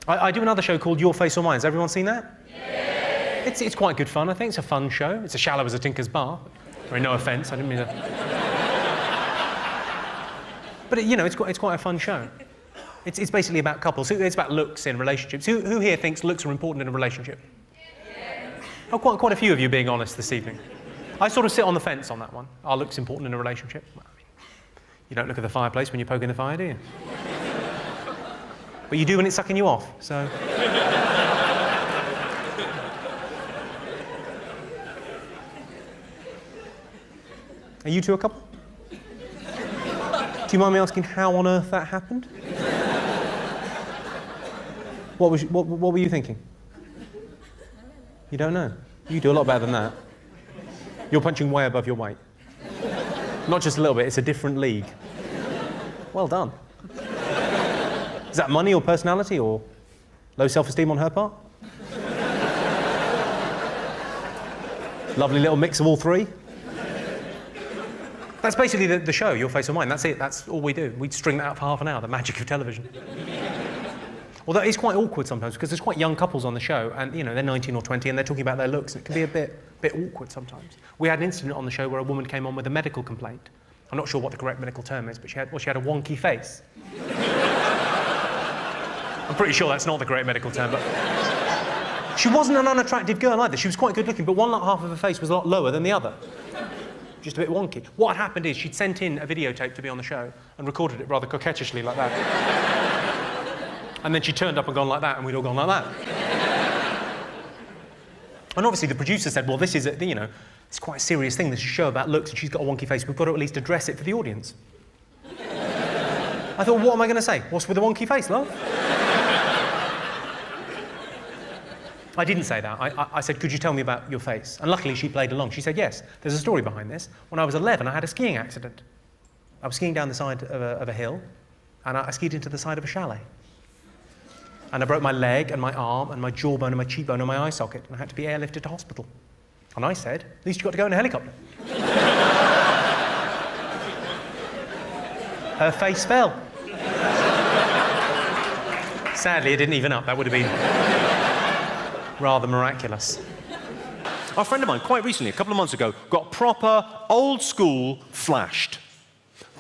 S5: I do another show called Your Face or Mine. Has everyone seen that? Yeah. It's quite good fun, I think. It's a fun show. It's as shallow as a Tinker's Bar. Sorry, no offence, I didn't mean to... But, you know, it's quite a fun show. It's basically about couples. It's about looks in relationships. Who here thinks looks are important in a relationship? Yeah. Oh, quite a few of you being honest this evening. I sort of sit on the fence on that one. Are looks important in a relationship? Well, I mean, you don't look at the fireplace when you're poking the fire, do you? But you do when it's sucking you off, so... Are you two a couple? you mind me asking how on earth that happened? What were you thinking? You don't know? You do a lot better than that. You're punching way above your weight. Not just a little bit, it's a different league. Well done. Is that money or personality or low self-esteem on her part? Lovely little mix of all three. That's basically the show, Your Face or Mine. That's it, that's all we do. We string that out for half an hour, the magic of television. Although it's quite awkward sometimes because there's quite young couples on the show and, you know, they're 19 or 20 and they're talking about their looks. It can be a bit awkward sometimes. We had an incident on the show where a woman came on with a medical complaint. I'm not sure what the correct medical term is, but she had a wonky face. I'm pretty sure that's not the correct medical term, but... She wasn't an unattractive girl either. She was quite good looking, but one half of her face was a lot lower than the other. Just a bit wonky. What had happened is she'd sent in a videotape to be on the show and recorded it rather coquettishly like that. And then she turned up and gone like that, and we'd all gone like that. And obviously the producer said, well, this is, you know, it's quite a serious thing. This is a show about looks, and she's got a wonky face. We've got to at least address it for the audience. I thought, what am I going to say? What's with the wonky face, love? I didn't say that. I said, could you tell me about your face? And luckily she played along. She said, yes, there's a story behind this. When I was 11, I had a skiing accident. I was skiing down the side of a hill, and I skied into the side of a chalet. And I broke my leg and my arm and my jawbone and my cheekbone and my eye socket, and I had to be airlifted to hospital. And I said, at least you got to go in a helicopter. Her face fell. Sadly, it didn't even up. That would have been rather miraculous.
S1: A friend of mine, quite recently, a couple of months ago, got proper old school flashed.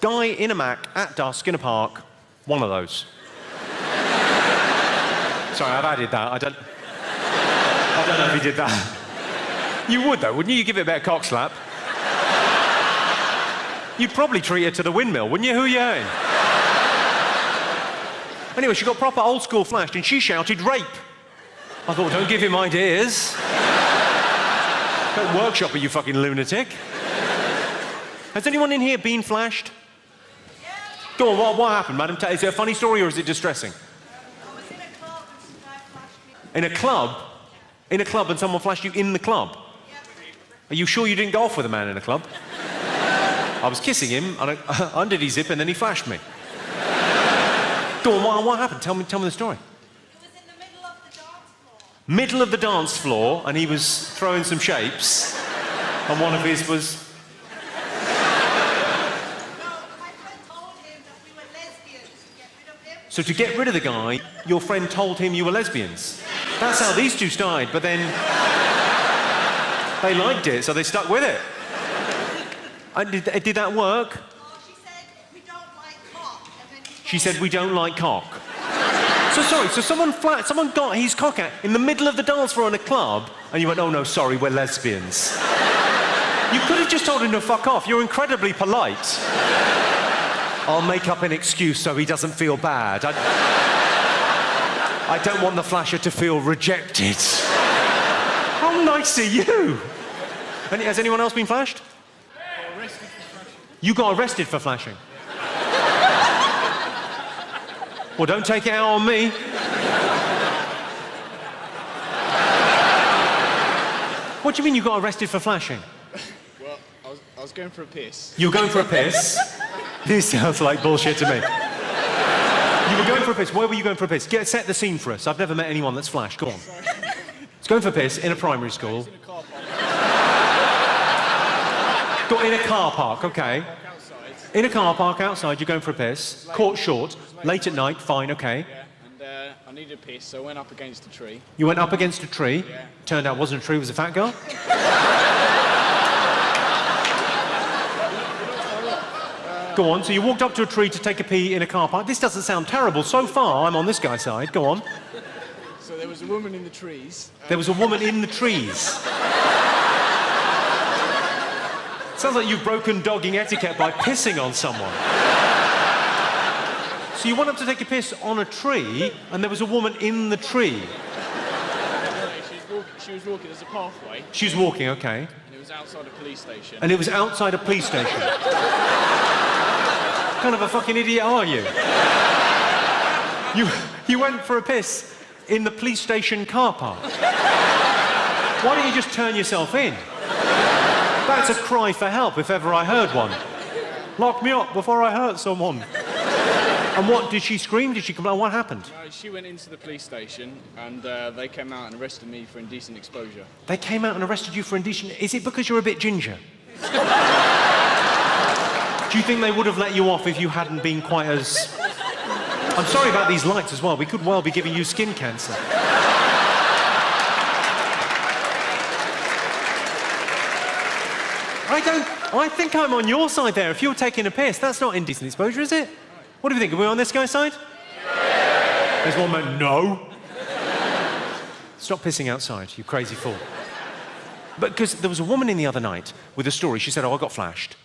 S1: Guy in a Mac at dusk in a park, one of those. Sorry, I've added that. I don't know if he did that. You would though, wouldn't you? You'd give it a bit of cock slap. You'd probably treat her to the windmill, wouldn't you? Who are you in? Anyway, she got proper old school flashed and she shouted rape. I thought, don't give him ideas. Don't workshop it, you fucking lunatic. Has anyone in here been flashed?
S6: Yeah.
S1: Go on, what happened, madam? Is it a funny story or is it distressing?
S6: I was in a club and some guy flashed me.
S1: In a club? In a club and someone flashed you in the club?
S6: Yeah.
S1: Are you sure you didn't go off with a man in a club? I was kissing him, and I undid his zip and then he flashed me. Go on, what happened? Tell me the story.
S6: It was in the middle of the dance floor.
S1: Middle of the dance floor, and he was throwing some shapes, and one of his was...
S6: No, my friend told him that we were lesbians to get rid of him.
S1: So to get rid of the guy, your friend told him you were lesbians. That's how these two started, but then they liked it, so they stuck with it. And did that work?
S6: Oh, she said, we don't like cock. And then he
S1: She said, we don't like cock. So sorry, so someone got his cock out in the middle of the dance floor in a club, and you went, oh no, sorry, we're lesbians. You could have just told him to fuck off. You're incredibly polite. I'll make up an excuse so he doesn't feel bad. I don't want the flasher to feel rejected. How nice are you? And has anyone else been flashed? You got arrested for flashing? Well, don't take it out on me. What do you mean you got arrested for flashing?
S3: Well, I was going for a piss.
S1: You were going for a piss? This sounds like bullshit to me. You were going for a piss. Where were you going for a piss? Set the scene for us. I've never met anyone that's flashed. Go on. It's going for a piss in a primary school.
S3: In a car park.
S1: Got in a car park, okay.
S3: Outside.
S1: In a car park outside, you're going for a piss. Caught short. Late at night, fine, okay.
S3: Yeah, and I needed a piss, so I went up against a tree.
S1: You went up against a tree.
S3: Yeah.
S1: Turned out it wasn't a tree, it was a fat girl. Go on, so you walked up to a tree to take a pee in a car park. This doesn't sound terrible. So far, I'm on this guy's side. Go on.
S3: So there was a woman in the trees.
S1: There was a woman in the trees. Sounds like you've broken dogging etiquette by pissing on someone. So you went up to take a piss on a tree, and there was a woman in the tree.
S3: She was walking, there's a pathway,
S1: She was walking, okay.
S3: and it was outside a police station.
S1: And it was outside a police station. kind of a fucking idiot are you? You went for a piss in the police station car park. Why don't you just turn yourself in? That's a cry for help if ever I heard one. Lock me up before I hurt someone. And what, did she scream? Did she complain? What happened?
S3: She went into the police station and they came out and arrested me for indecent exposure.
S1: They came out and arrested you for indecent... Is it because you're a bit ginger? Do you think they would have let you off if you hadn't been quite as... I'm sorry about these lights as well. We could well be giving you skin cancer. I think I'm on your side there. If you're taking a piss, that's not indecent exposure, is it? What do you think? Are we on this guy's side? Yeah. There's one man, no. Stop pissing outside, you crazy fool. But because there was a woman in the other night with a story. She said, oh, I got flashed.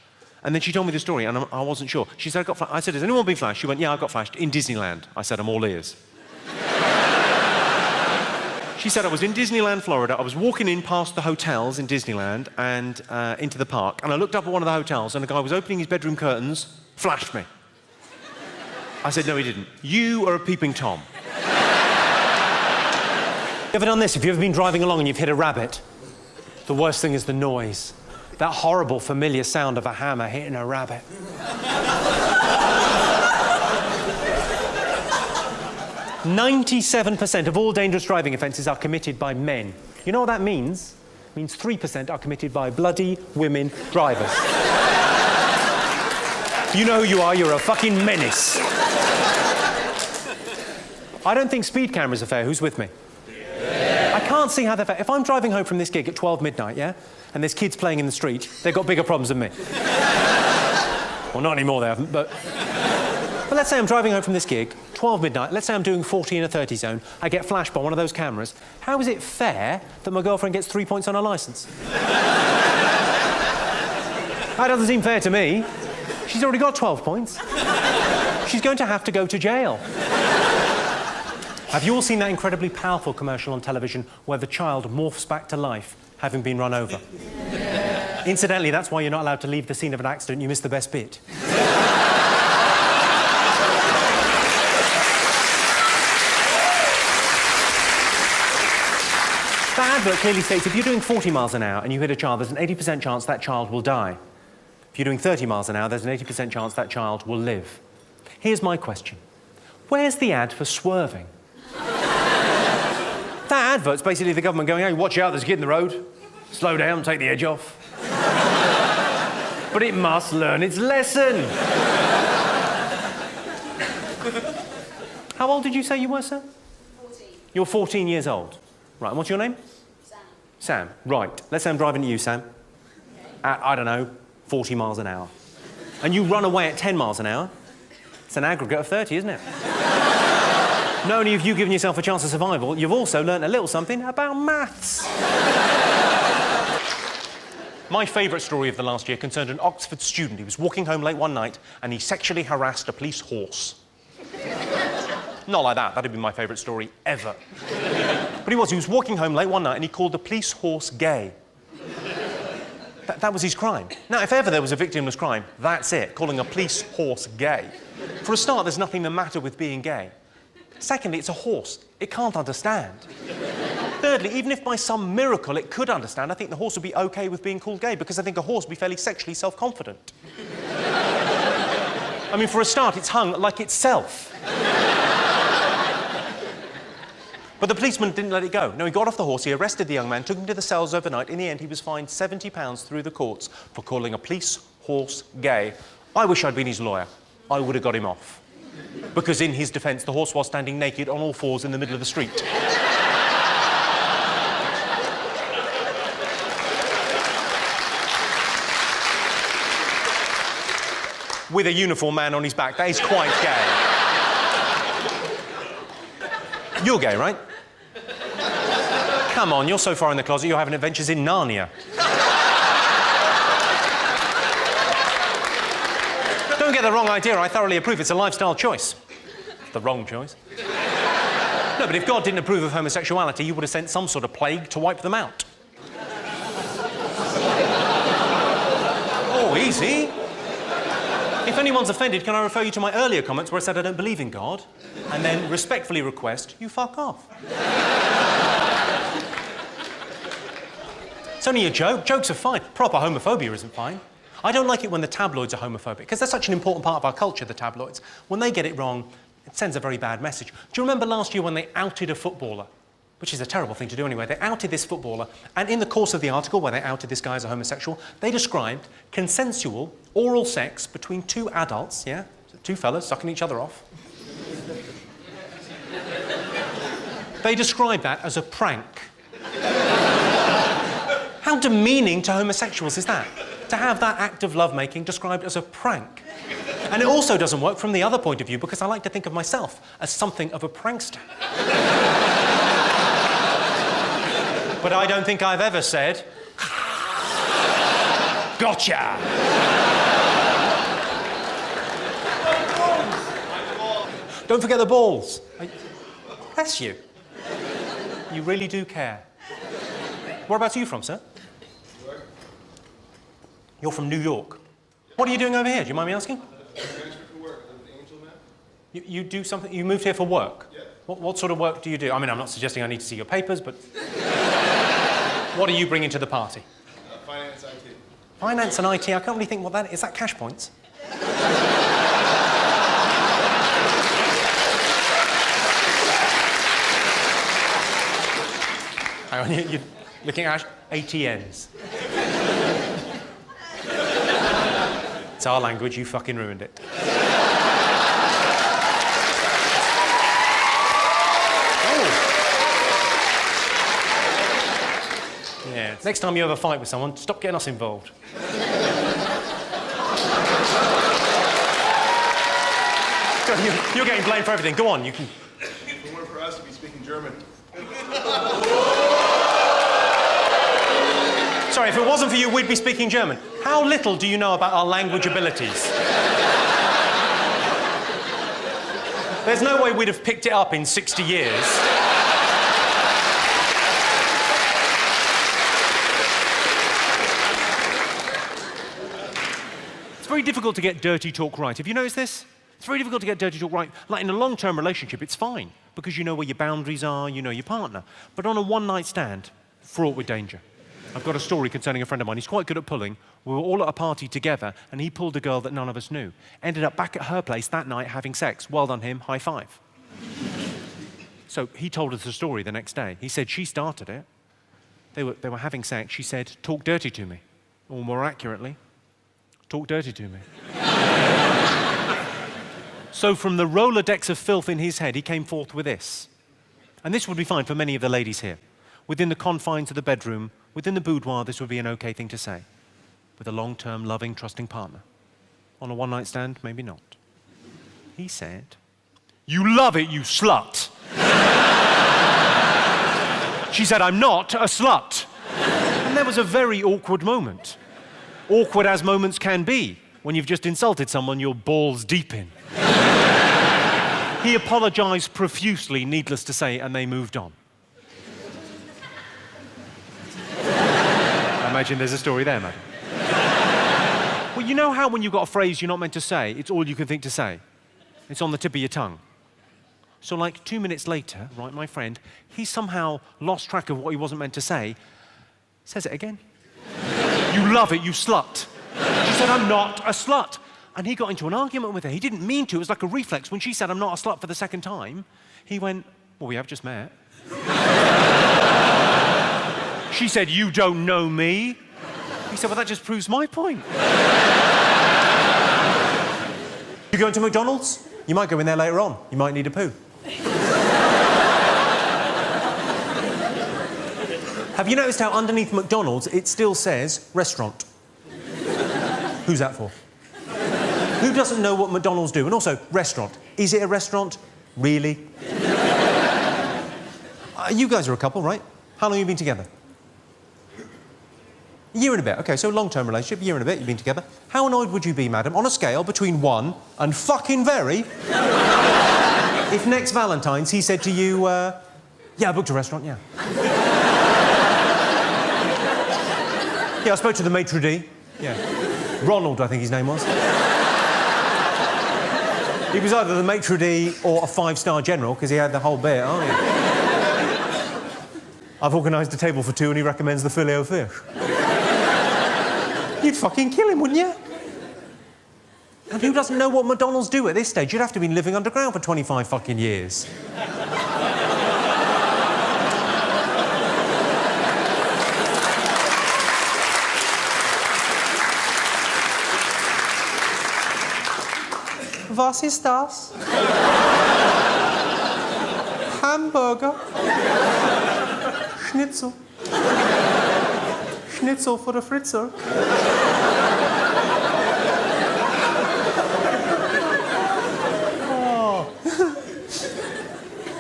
S1: And then she told me the story, and I wasn't sure. She said, I got flashed. I said, has anyone been flashed? She went, yeah, I got flashed in Disneyland. I said, I'm all ears. She said, I was in Disneyland, Florida. I was walking in past the hotels in Disneyland and into the park, and I looked up at one of the hotels, and a guy was opening his bedroom curtains, flashed me. I said, no, he didn't. You are a peeping Tom.
S5: You ever done this? If you've ever been driving along and you've hit a rabbit, the worst thing is the noise. That horrible, familiar sound of a hammer hitting a rabbit. 97% of all dangerous driving offences are committed by men. You know what that means? It means 3% are committed by bloody women drivers. You know who you are, you're a fucking menace. I don't think speed cameras are fair. Who's with me? Yeah. I can't see how they're fair. If I'm driving home from this gig at 12 midnight, yeah, and there's kids playing in the street, they've got bigger problems than me. Well, not anymore, they haven't, but let's say I'm driving home from this gig, 12 midnight, let's say I'm doing 40 in a 30 zone, I get flashed by one of those cameras. How is it fair that my girlfriend gets 3 points on her licence? That doesn't seem fair to me. She's already got 12 points. She's going to have to go to jail. Have you all seen that incredibly powerful commercial on television where the child morphs back to life, having been run over? Yeah. Incidentally, that's why you're not allowed to leave the scene of an accident. You missed the best bit. That advert clearly states if you're doing 40 miles an hour and you hit a child, there's an 80% chance that child will die. If you're doing 30 miles an hour, there's an 80% chance that child will live. Here's my question. Where's the ad for swerving? That advert's basically the government going, hey, watch out, there's a kid in the road. Slow down, take the edge off. But it must learn its lesson. How old did you say you were, sir?
S6: 14.
S5: You're 14 years old. Right, and what's your name?
S6: Sam.
S5: Sam, right. Let's say I'm driving to you, Sam. At, I don't know, 40 miles an hour. And you run away at 10 miles an hour. It's an aggregate of 30, isn't it? Not only have you given yourself a chance of survival, you've also learnt a little something about maths. My favourite story of the last year concerned an Oxford student. He was walking home late one night and he sexually harassed a police horse. Not like that. That'd be my favourite story ever. But he was walking home late one night and he called the police horse gay. That was his crime. Now, if ever there was a victimless crime, that's it, calling a police horse gay. For a start, there's nothing the matter with being gay. Secondly, it's a horse. It can't understand. Thirdly, even if by some miracle it could understand, I think the horse would be OK with being called gay because I think a horse would be fairly sexually self-confident. I mean, for a start, it's hung like itself. But the policeman didn't let it go. No, he got off the horse, he arrested the young man, took him to the cells overnight. In the end, he was fined £70 through the courts for calling a police horse gay. I wish I'd been his lawyer. I would have got him off. Because in his defence, the horse was standing naked on all fours in the middle of the street. With a uniform man on his back. That is quite gay. You're gay, right? Come on, you're so far in the closet, you're having adventures in Narnia. Don't get the wrong idea, I thoroughly approve. It's a lifestyle choice. The wrong choice. No, but if God didn't approve of homosexuality, you would have sent some sort of plague to wipe them out. Oh, easy. If anyone's offended, can I refer you to my earlier comments where I said I don't believe in God, and then respectfully request you fuck off. It's only a joke. Jokes are fine. Proper homophobia isn't fine. I don't like it when the tabloids are homophobic, because they're such an important part of our culture, the tabloids. When they get it wrong, it sends a very bad message. Do you remember last year when they outed a footballer? Which is a terrible thing to do anyway. They outed this footballer, and in the course of the article, where they outed this guy as a homosexual, they described consensual oral sex between two adults, yeah? Two fellas sucking each other off. They described that as a prank. How demeaning to homosexuals is that? To have that act of lovemaking described as a prank. And it also doesn't work from the other point of view, because I like to think of myself as something of a prankster. But I don't think I've ever said, gotcha! Don't forget the balls. Bless you. You really do care. Whereabouts are you from, sir? You're from New York. What are you doing over here? Do you mind me asking? You do something? You moved here for work? Yeah. What sort of work do you do? I mean, I'm not suggesting I need to see your papers, but... What are you bringing to the party?
S7: Finance, IT.
S5: Finance and IT? I can't really think what that is. Is that cash points? Hang on, you're looking at ATMs. It's our language, you fucking ruined it. Yeah. Next time you have a fight with someone, stop getting us involved. You're getting blamed for everything. Go on, you can...
S7: If it weren't for us, we'd be speaking German.
S5: Sorry, if it wasn't for you, we'd be speaking German. How little do you know about our language abilities? There's no way we'd have picked it up in 60 years.
S1: It's very difficult to get dirty talk right. Have you noticed this? It's very difficult to get dirty talk right. Like in a long-term relationship, it's fine, because you know where your boundaries are, you know your partner. But on a one-night stand, fraught with danger. I've got a story concerning a friend of mine. He's quite good at pulling. We were all at a party together, and he pulled a girl that none of us knew. Ended up back at her place that night having sex. Well done him, high five. So he told us the story the next day. He said she started it. They were having sex. She said, "Talk dirty to me." Or more accurately, "Talk dirty to me." So from the Rolodex of filth in his head, he came forth with this. And this would be fine for many of the ladies here. Within the confines of the bedroom, within the boudoir, this would be an okay thing to say. With a long-term, loving, trusting partner. On a one-night stand, maybe not. He said, "You love it, you slut." She said, "I'm not a slut." And there was a very awkward moment. Awkward as moments can be when you've just insulted someone you're balls deep in. He apologized profusely, needless to say, and they moved on. I imagine there's a story there, madam. Well, you know how when you've got a phrase you're not meant to say, it's all you can think to say? It's on the tip of your tongue. So like 2 minutes later, right, my friend, he somehow lost track of what he wasn't meant to say, says it again. "You love it, you slut." She said, "I'm not a slut." And he got into an argument with her. He didn't mean to. It was like a reflex. When she said, "I'm not a slut," for the second time, he went, "Well, we have just met." She said, "You don't know me." He said, "Well, that just proves my point."
S5: You going to McDonald's? You might go in there later on. You might need a poo. Have you noticed how underneath McDonald's it still says restaurant? Who's that for? Who doesn't know what McDonald's do? And also, restaurant. Is it a restaurant? Really? You guys are a couple, right? How long have you been together? A year and a bit. OK, so long-term relationship, a year and a bit, you've been together. How annoyed would you be, madam, on a scale between 1 and fucking very, if next Valentine's he said to you, "Yeah, I booked a restaurant, yeah." "Yeah, I spoke to the maitre d'. Yeah. Ronald, I think his name was."
S1: He was either the maitre d' or a 5-star general, because he had the whole bit, oh yeah. I've organised a table for 2 and he recommends the filet o fish. You'd fucking kill him, wouldn't you? And who doesn't know what McDonald's do at this stage? You'd have to have been living underground for 25 fucking years. Was ist das? Hamburger. Schnitzel. Schnitzel for the Fritzer. Oh.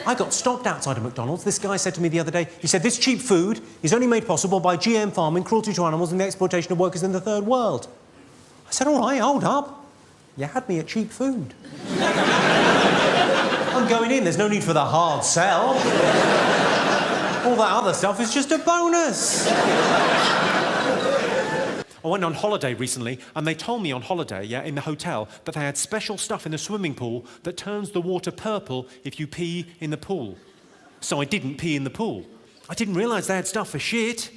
S1: I got stopped outside of McDonald's. This guy said to me the other day, he said, this cheap food is only made possible by GM farming, cruelty to animals and the exploitation of workers in the third world. I said, all right, hold up. You had me at cheap food. I'm going in, there's no need for the hard sell. All that other stuff is just a bonus. I went on holiday recently, and they told me on holiday, in the hotel, that they had special stuff in the swimming pool that turns the water purple if you pee in the pool. So I didn't pee in the pool. I didn't realise they had stuff for shit.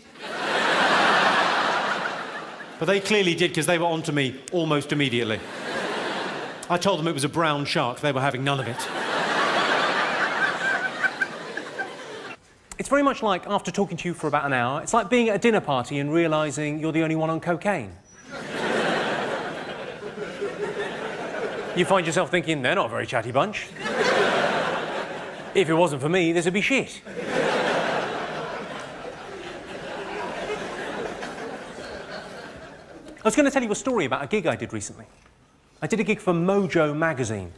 S1: But they clearly did, because they were onto me almost immediately. I told them it was a brown shark. They were having none of it.
S5: It's very much like, after talking to you for about an hour, it's like being at a dinner party and realising you're the only one on cocaine. You find yourself thinking, they're not a very chatty bunch. If it wasn't for me, this would be shit. I was going to tell you a story about a gig I did recently. I did a gig for Mojo magazine.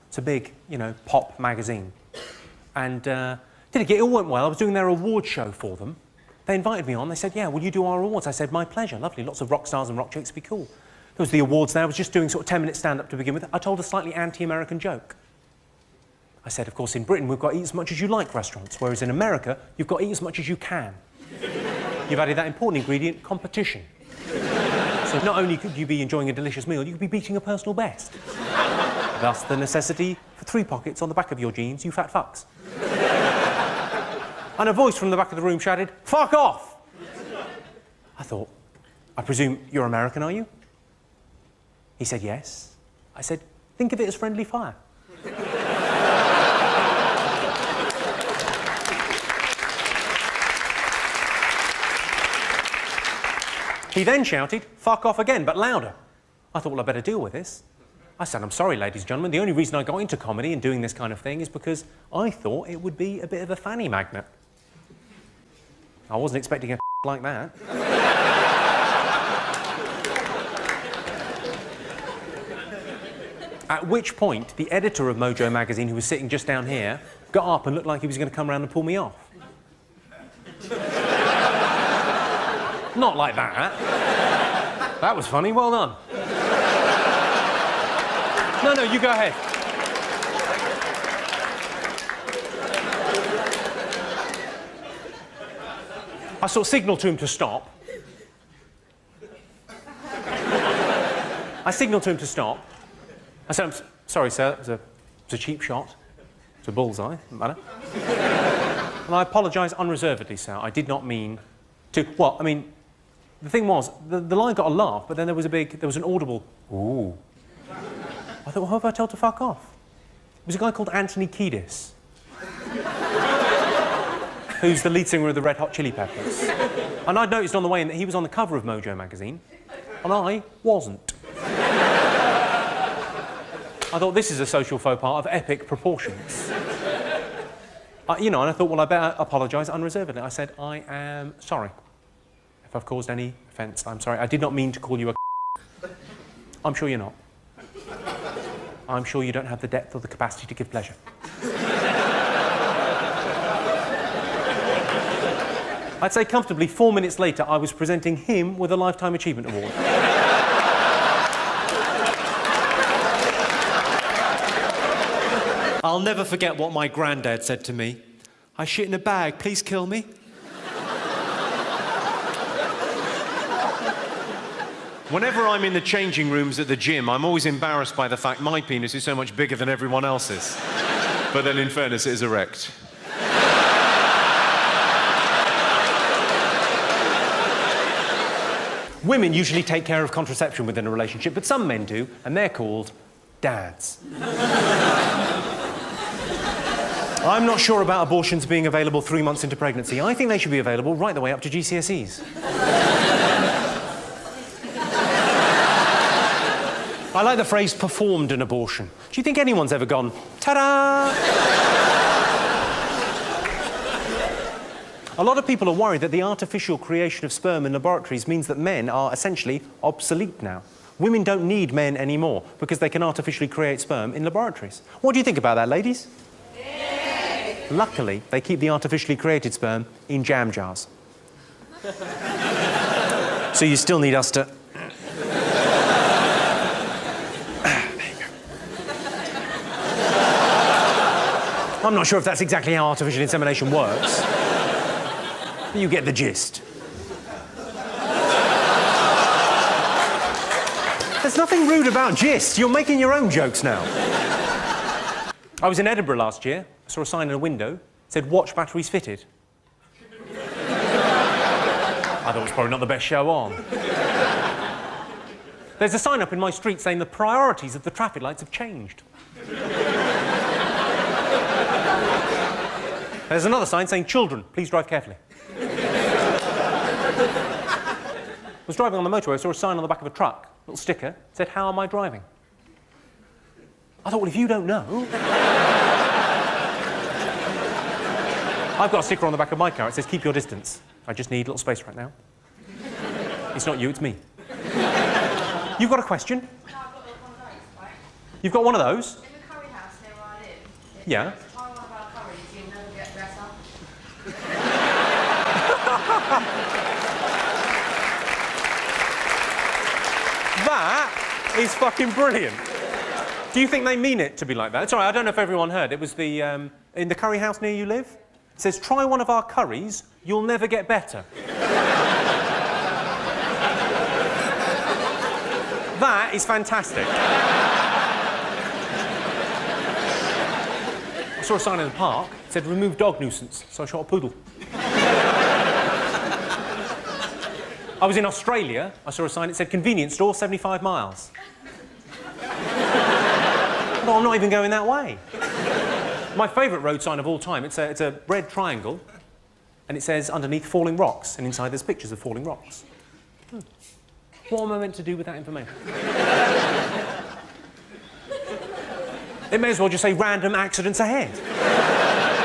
S5: It's a big, pop magazine. And did a gig, it all went well. I was doing their award show for them. They invited me on. They said, yeah, will you do our awards? I said, my pleasure, lovely. Lots of rock stars and rock chicks would be cool. There was the awards there. I was just doing sort of 10-minute stand-up to begin with. I told a slightly anti-American joke. I said, of course, in Britain, we've got to eat as much as you like restaurants, whereas in America, you've got to eat as much as you can. You've added that important ingredient, competition. So not only could you be enjoying a delicious meal, you could be beating a personal best. Thus, the necessity for 3 pockets on the back of your jeans, you fat fucks. And a voice from the back of the room shouted, fuck off! I thought, I presume you're American, are you? He said, yes. I said, think of it as friendly fire. He then shouted, fuck off again, but louder. I thought, well, I better deal with this. I said, I'm sorry, ladies and gentlemen, the only reason I got into comedy and doing this kind of thing is because I thought it would be a bit of a fanny magnet. I wasn't expecting a like that. At which point, the editor of Mojo magazine, who was sitting just down here, got up and looked like he was going to come around and pull me off. Not like that. That was funny, well done. No, you go ahead. I sort of signalled to him to stop. I signalled to him to stop. I said, I'm sorry, sir, it was a cheap shot. It's a bullseye, doesn't matter. And I apologise unreservedly, sir. I did not mean to... Well, I mean, the thing was, the line got a laugh, but then there was an audible, ooh. I thought, well, who have I told to fuck off? It was a guy called Anthony Kiedis, who's the lead singer of the Red Hot Chili Peppers. And I'd noticed on the way in that he was on the cover of Mojo magazine, and I wasn't. I thought, this is a social faux pas of epic proportions. And I thought, well, I better apologise unreservedly. I said, I am sorry. If I've caused any offence, I'm sorry. I did not mean to call you a I'm sure you're not. I'm sure you don't have the depth or the capacity to give pleasure. I'd say comfortably 4 minutes later, I was presenting him with a Lifetime Achievement Award.
S1: I'll never forget what my granddad said to me. I shit in a bag, please kill me. Whenever I'm in the changing rooms at the gym, I'm always embarrassed by the fact my penis is so much bigger than everyone else's. But then, in fairness, it is erect.
S5: Women usually take care of contraception within a relationship, but some men do, and they're called dads. I'm not sure about abortions being available 3 months into pregnancy. I think they should be available right the way up to GCSEs. I like the phrase performed an abortion. Do you think anyone's ever gone, ta-da? A lot of people are worried that the artificial creation of sperm in laboratories means that men are essentially obsolete now. Women don't need men anymore because they can artificially create sperm in laboratories. What do you think about that, ladies? Yay! Luckily, they keep the artificially created sperm in jam jars. So you still need us to... I'm not sure if that's exactly how artificial insemination works. But you get the gist. There's nothing rude about gist. You're making your own jokes now. I was in Edinburgh last year. I saw a sign in a window. It said, watch batteries fitted. I thought it was probably not the best show on. There's a sign up in my street saying the priorities of the traffic lights have changed. There's another sign saying, children, please drive carefully. I was driving on the motorway, I saw a sign on the back of a truck, a little sticker, said, how am I driving? I thought, well, if you don't know... I've got a sticker on the back of my car, it says, keep your distance. I just need a little space right now. It's not you, it's me. You've got a question?
S6: No, I've got one of those, right?
S5: You've got one of those?
S6: In the curry house near where I live.
S5: Yeah.
S6: Try one of our curries, you'll never get better.
S5: That is fucking brilliant. Do you think they mean it to be like that? Sorry, I don't know if everyone heard. It was the, in the curry house near you live. It says, try one of our curries, you'll never get better. That is fantastic. I saw a sign in the park. It said, remove dog nuisance, so I shot a poodle. I was in Australia. I saw a sign. It said, convenience store, 75 miles. No, I'm not even going that way. My favourite road sign of all time, it's a red triangle, and it says underneath falling rocks, and inside there's pictures of falling rocks. What am I meant to do with that information? It may as well just say random accidents ahead.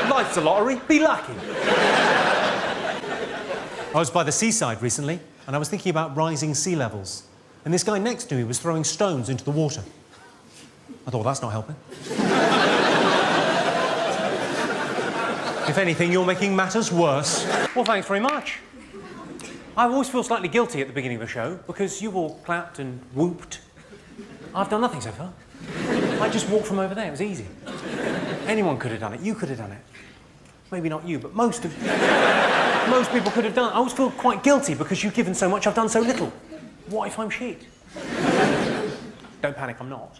S5: Life's a lottery, be lucky. I was by the seaside recently, and I was thinking about rising sea levels. And this guy next to me was throwing stones into the water. I thought, that's not helping. If anything, you're making matters worse. Well, thanks very much. I always feel slightly guilty at the beginning of a show because you all clapped and whooped. I've done nothing so far. I just walked from over there. It was easy. Anyone could have done it. You could have done it. Maybe not you, but most people could have done it. I always feel quite guilty because you've given so much, I've done so little. What if I'm shit? Don't panic, I'm not.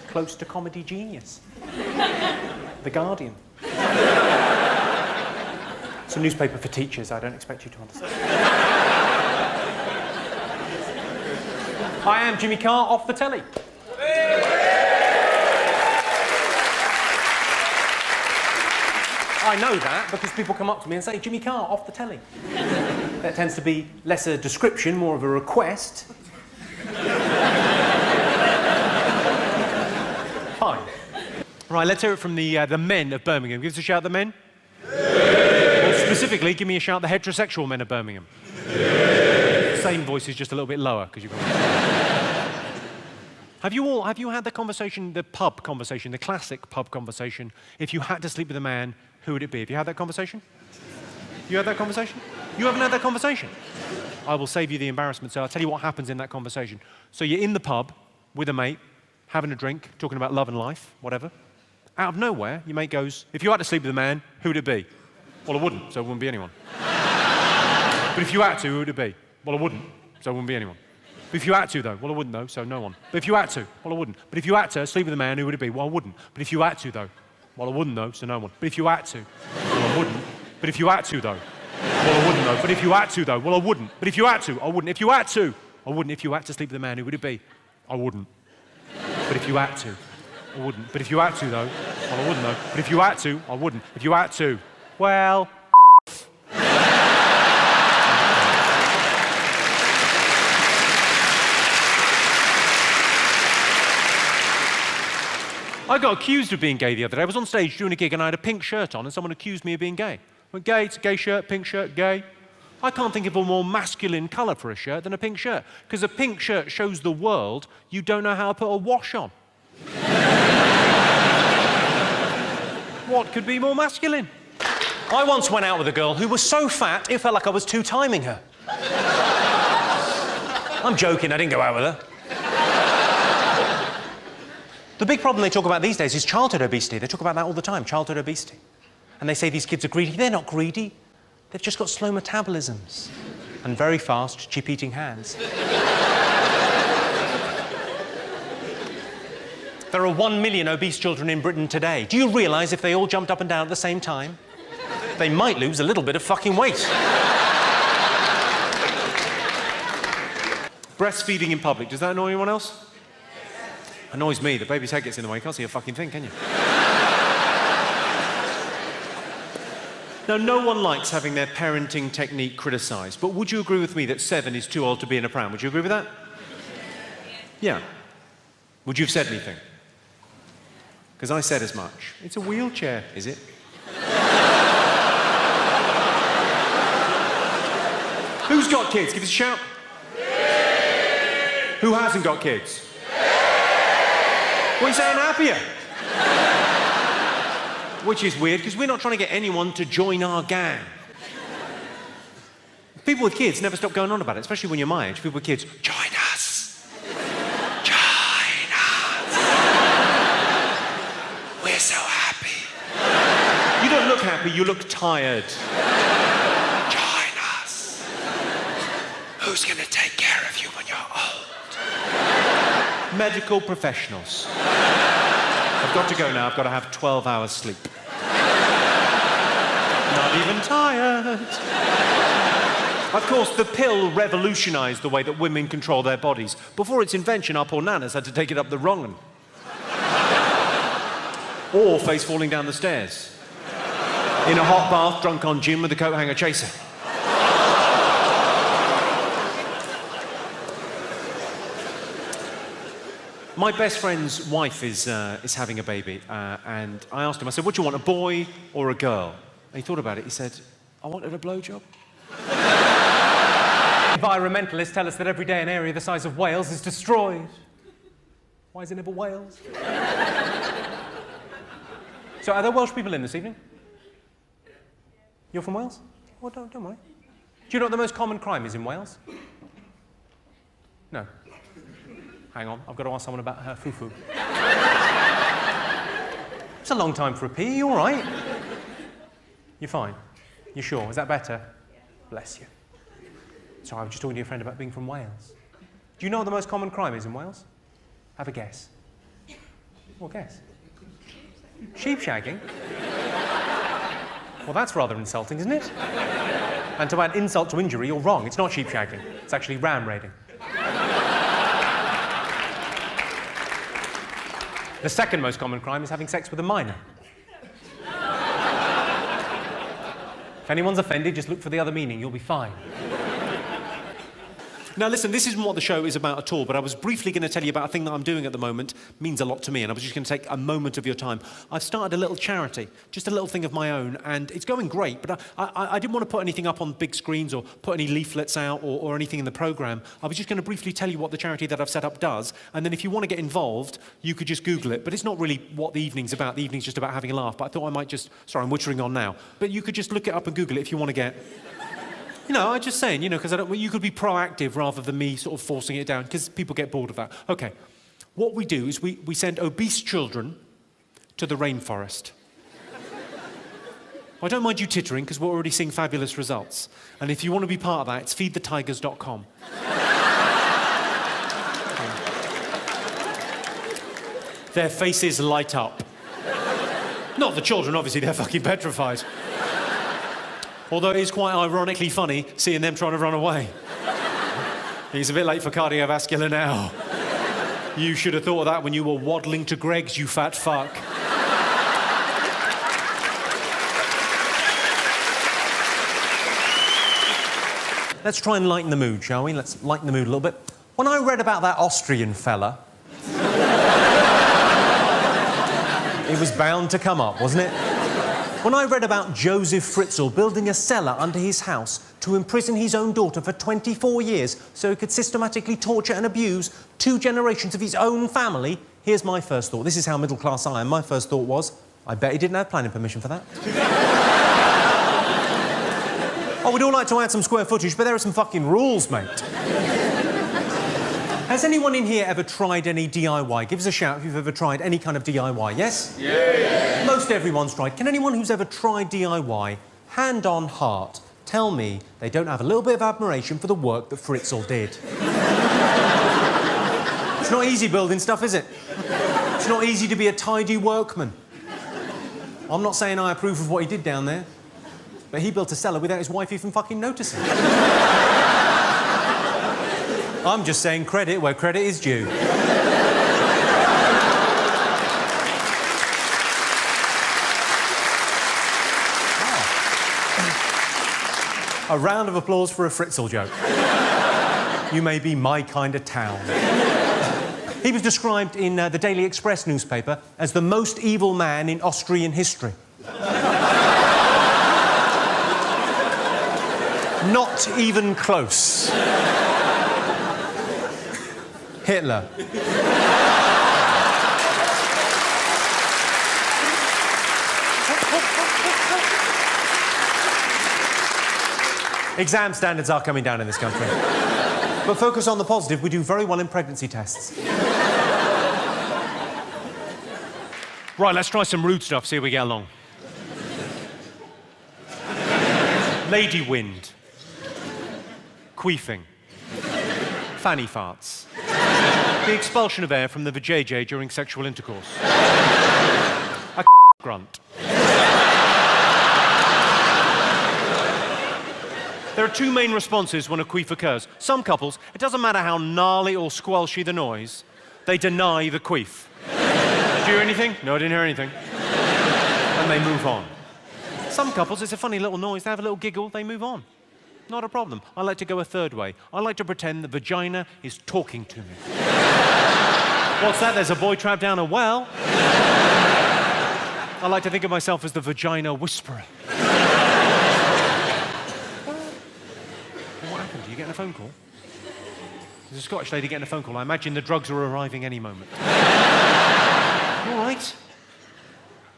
S5: Close to comedy genius. The Guardian. It's a newspaper for teachers, I don't expect you to understand. I am Jimmy Carr, off the telly. I know that because people come up to me and say, Jimmy Carr, off the telly. That tends to be less a description, more of a request. Fine.
S1: Right, let's hear it from the men of Birmingham. Give us a shout, the men. Or specifically, give me a shout, the heterosexual men of Birmingham. Same voice is just a little bit lower because you've got... Have you had the conversation, the pub conversation, the classic pub conversation? If you had to sleep with a man, who would it be? Have you had that conversation? You had that conversation? You haven't had that conversation? I will save you the embarrassment, so I'll tell you what happens in that conversation. So you're in the pub with a mate, having a drink, talking about love and life, whatever. Out of nowhere, your mate goes, if you had to sleep with a man, who would it be? Well, I wouldn't, so it wouldn't be anyone. But if you had to, who would it be? Well, I wouldn't, so it wouldn't be anyone. But if you had to, though, well, I wouldn't, though, so no one. But if you had to, well, I wouldn't. But if you had to sleep with a man, who would it be? Well, I wouldn't. But if you had to, though, well, I wouldn't, though, so no one. But if you had to, well, I wouldn't. But if you had to, though, well, I wouldn't, though. But if you had to, though, well, I wouldn't. But if you had to, I wouldn't. If you had to, I wouldn't. If you had to sleep with a man, who would it be? I wouldn't. But if you had to, I wouldn't. But if you had to, though, well, I wouldn't, though. But if you had to, I wouldn't. If you had to, well... I got accused of being gay the other day. I was on stage doing a gig and I had a pink shirt on and someone accused me of being gay. I went, gay, it's a gay shirt, pink shirt, gay. I can't think of a more masculine colour for a shirt than a pink shirt, because a pink shirt shows the world you don't know how to put a wash on. What could be more masculine?
S5: I once went out with a girl who was so fat, it felt like I was two-timing her. I'm joking, I didn't go out with her. The big problem they talk about these days is childhood obesity. They talk about that all the time, childhood obesity. And they say these kids are greedy. They're not greedy. They've just got slow metabolisms and very fast, cheap-eating hands. There are 1 million obese children in Britain today. Do you realise if they all jumped up and down at the same time, they might lose a little bit of fucking weight?
S1: Breastfeeding in public, does that annoy anyone else? Annoys me. The baby's head gets in the way. You can't see a fucking thing, can you? Now, no one likes having their parenting technique criticised, but would you agree with me that 7 is too old to be in a pram? Would you agree with that? Yeah. Would you have said anything? Because I said as much. It's a wheelchair, is it? Who's got kids? Give us a shout. Who hasn't got kids? What are you saying, happier? Which is weird, because we're not trying to get anyone to join our gang. People with kids never stop going on about it, especially when you're my age. People with kids, join us. Join us. We're so happy. You don't look happy, you look tired. Join us. Who's going to take care of you when you're old? Medical professionals. I've got to go now. I've got to have 12 hours sleep. Not even tired. Of course, the pill revolutionised the way that women control their bodies. Before its invention, our poor nanas had to take it up the wrong one. Or face falling down the stairs. In a hot bath, drunk on gin with a coat hanger chaser. My best friend's wife is having a baby, and I asked him, I said, what do you want, a boy or a girl? And he thought about it. He said, I wanted a blowjob.
S5: Environmentalists tell us that every day an area the size of Wales is destroyed. Why is it never Wales? So are there Welsh people in this evening? You're from Wales? Well, don't worry. Do you know what the most common crime is in Wales? No. Hang on, I've got to ask someone about her foo-foo. It's a long time for a pee, you all right? You're fine? You sure? Is that better? Bless you. Sorry, I was just talking to your friend about being from Wales. Do you know what the most common crime is in Wales? Have a guess. What guess? Sheep shagging? Well, that's rather insulting, isn't it? And to add insult to injury, you're wrong. It's not sheep shagging. It's actually ram raiding. The second most common crime is having sex with a minor. If anyone's offended, just look for the other meaning. You'll be fine.
S1: Now listen, this isn't what the show is about at all, but I was briefly going to tell you about a thing that I'm doing at the moment. Means a lot to me, and I was just going to take a moment of your time. I've started a little charity, just a little thing of my own, and it's going great, but I didn't want to put anything up on big screens or put any leaflets out or anything in the programme. I was just going to briefly tell you what the charity that I've set up does, and then if you want to get involved, you could just Google it. But it's not really what the evening's about. The evening's just about having a laugh, but I thought I might just... Sorry, I'm wittering on now. But you could just look it up and Google it if you want to get... You know, I'm just saying, you know, because you could be proactive rather than me sort of forcing it down, because people get bored of that. OK, what we do is we send obese children to the rainforest. I don't mind you tittering because we're already seeing fabulous results. And if you want to be part of that, it's feedthetigers.com. Their faces light up. Not the children, obviously, they're fucking petrified. Although it is quite ironically funny seeing them trying to run away. He's a bit late for cardiovascular now. You should have thought of that when you were waddling to Greg's, you fat fuck.
S5: Let's try and lighten the mood, shall we? Let's lighten the mood a little bit. When I read about that Austrian fella, it was bound to come up, wasn't it? When I read about Joseph Fritzl building a cellar under his house to imprison his own daughter for 24 years so he could systematically torture and abuse 2 generations of his own family, here's my first thought. This is how middle class I am. My first thought was, I bet he didn't have planning permission for that. Oh, we'd all like to add some square footage, but there are some fucking rules, mate. Has anyone in here ever tried any DIY? Give us a shout if you've ever tried any kind of DIY, yes? Yeah. Most everyone's tried. Can anyone who's ever tried DIY, hand on heart, tell me they don't have a little bit of admiration for the work that Fritzl did? It's not easy building stuff, is it? It's not easy to be a tidy workman. I'm not saying I approve of what he did down there, but he built a cellar without his wife even fucking noticing. I'm just saying credit where credit is due. A round of applause for a Fritzl joke. You may be my kind of town. He was described in the Daily Express newspaper as the most evil man in Austrian history. Not even close. Hitler. Exam standards are coming down in this country. But focus on the positive. We do very well in pregnancy tests.
S1: Right, let's try some rude stuff, see how we get along. Lady wind. Queefing. Fanny farts. The expulsion of air from the vajayjay during sexual intercourse. A grunt. There are 2 main responses when a queef occurs. Some couples, it doesn't matter how gnarly or squelchy the noise, they deny the queef. Did you hear anything? No, I didn't hear anything. And they move on. Some couples, it's a funny little noise, they have a little giggle, they move on. Not a problem. I like to go a third way. I like to pretend the vagina is talking to me. What's that? There's a boy trapped down a well. I like to think of myself as the vagina whisperer. What happened? Are you getting a phone call? There's a Scottish lady getting a phone call. I imagine the drugs are arriving any moment. You all right?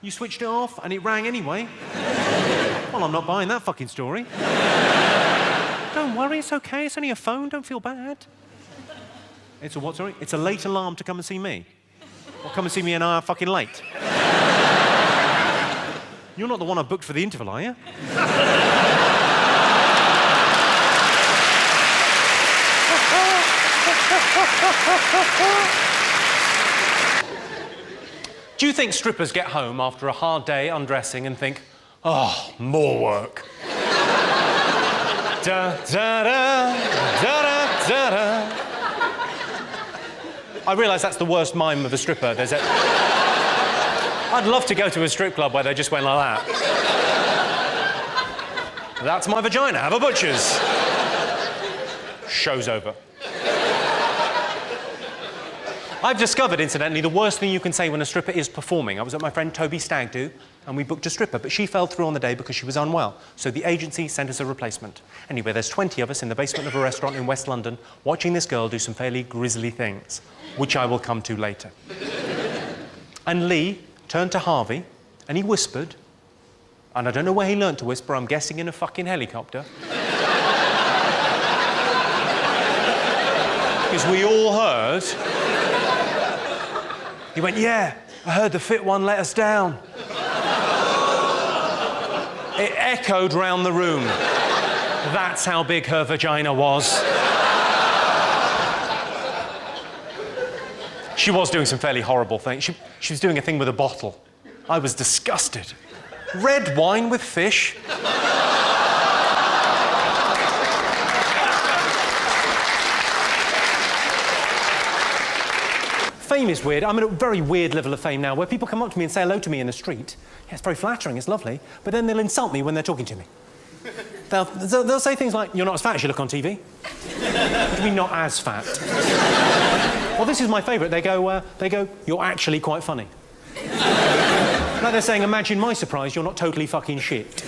S1: You switched it off and it rang anyway? Well, I'm not buying that fucking story. Don't worry, it's okay. It's only a phone. Don't feel bad. It's a what, sorry? It's a late alarm to come and see me. Or come and see me an hour fucking late. You're not the one I booked for the interval, are you?
S5: Do you think strippers get home after a hard day undressing and think, oh, more work? Da, da, da, da, da, da, da. I realise that's the worst mime of a stripper. I'd love to go to a strip club where they just went like that. That's my vagina. Have a butcher's. Show's over. I've discovered, incidentally, the worst thing you can say when a stripper is performing. I was at my friend Toby's stag do, and we booked a stripper, but she fell through on the day because she was unwell. So the agency sent us a replacement. Anyway, there's 20 of us in the basement of a restaurant in West London watching this girl do some fairly grisly things, which I will come to later. And Lee turned to Harvey, and he whispered, and I don't know where he learnt to whisper, I'm guessing in a fucking helicopter. Because we all heard. He went, yeah, I heard the fit one let us down. It echoed round the room. That's how big her vagina was. She was doing some fairly horrible things. She was doing a thing with a bottle. I was disgusted. Red wine with fish? Fame is weird. I'm at a very weird level of fame now where people come up to me and say hello to me in the street. Yeah, it's very flattering, it's lovely, but then they'll insult me when they're talking to me. They'll say things like, "You're not as fat as you look on TV." What do you mean, not as fat? Well, this is my favourite. They go, "You're actually quite funny." Like they're saying, "Imagine my surprise, you're not totally fucking shit."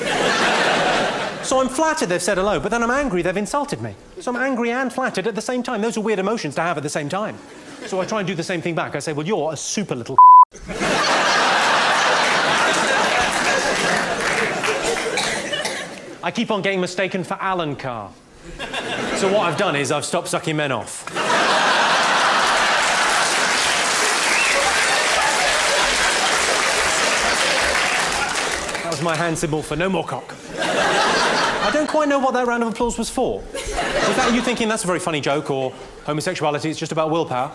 S5: So I'm flattered they've said hello, but then I'm angry they've insulted me. So I'm angry and flattered at the same time. Those are weird emotions to have at the same time. So I try and do the same thing back. I say, "Well, you're a super little I keep on getting mistaken for Alan Carr. So what I've done is I've stopped sucking men off. That was my hand symbol for no more cock. I don't quite know what that round of applause was for. Was that you thinking that's a very funny joke, or homosexuality is just about willpower?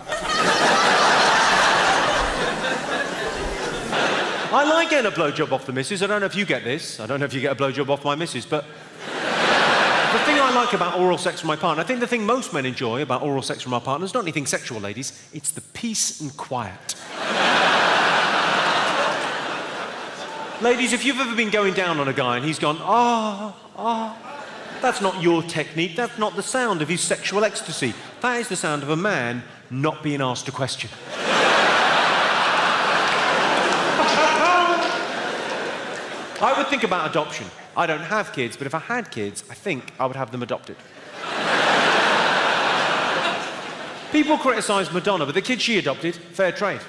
S1: I like getting a blowjob off the missus. I don't know if you get this. I don't know if you get a blowjob off my missus, but the thing I like about oral sex with my partner, I think the thing most men enjoy about oral sex with my partner is not anything sexual, ladies. It's the peace and quiet. Ladies, if you've ever been going down on a guy and he's gone, that's not your technique. That's not the sound of his sexual ecstasy. That is the sound of a man not being asked a question. I would think about adoption. I don't have kids, but if I had kids, I think I would have them adopted. People criticise Madonna, but the kid she adopted, fair trade.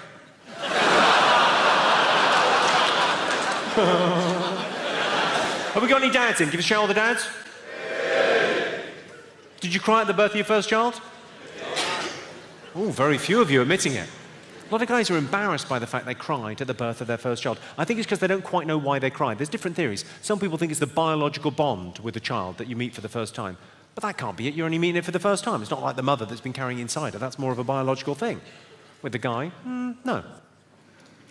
S1: Have we got any dads in? Give a shout all the dads. Did you cry at the birth of your first child? Oh, very few of you admitting it. A lot of guys are embarrassed by the fact they cried at the birth of their first child. I think it's because they don't quite know why they cried. There's different theories. Some people think it's the biological bond with the child that you meet for the first time. But that can't be it. You're only meeting it for the first time. It's not like the mother that's been carrying inside her. That's more of a biological thing. With the guy, no.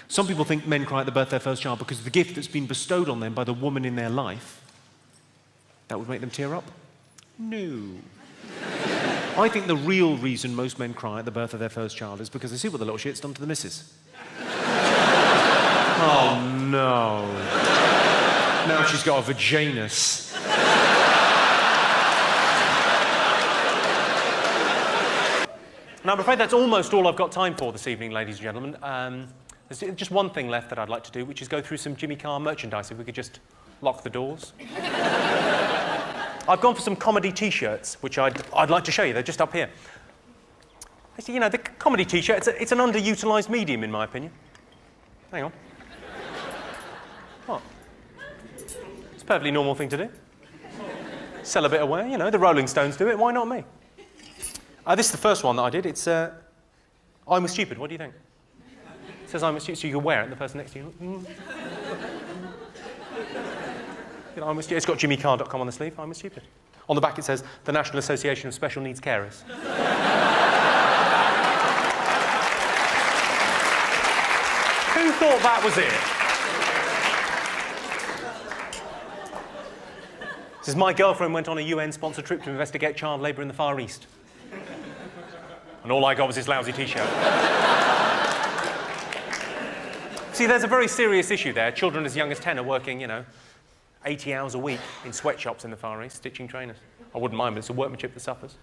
S1: Some people think men cry at the birth of their first child because of the gift that's been bestowed on them by the woman in their life. That would make them tear up? No. I think the real reason most men cry at the birth of their first child is because they see what the little shit's done to the missus. Oh, no. Now she's got a vaginus.
S5: Now, I'm afraid that's almost all I've got time for this evening, ladies and gentlemen. There's just one thing left that I'd like to do, which is go through some Jimmy Carr merchandise, if we could just lock the doors. I've gone for some comedy T-shirts, which I'd like to show you. They're just up here. You know, the comedy T-shirt, it's an underutilised medium, in my opinion. Hang on. What? It's a perfectly normal thing to do. Sell a bit away, you know, the Rolling Stones do it, why not me? This is the first one that I did. It's, I'm a stupid, what do you think? It says I'm a stupid, so you can wear it, and the person next to you... You know, it's got jimmycarr.com on the sleeve, I'm a stupid. On the back it says, the National Association of Special Needs Carers. Who thought that was it? It says, my girlfriend went on a UN-sponsored trip to investigate child labour in the Far East. And all I got was this lousy T-shirt. See, there's a very serious issue there. Children as young as 10 are working, you know, 80 hours a week in sweatshops in the Far East, stitching trainers. I wouldn't mind, but it's the workmanship that suffers.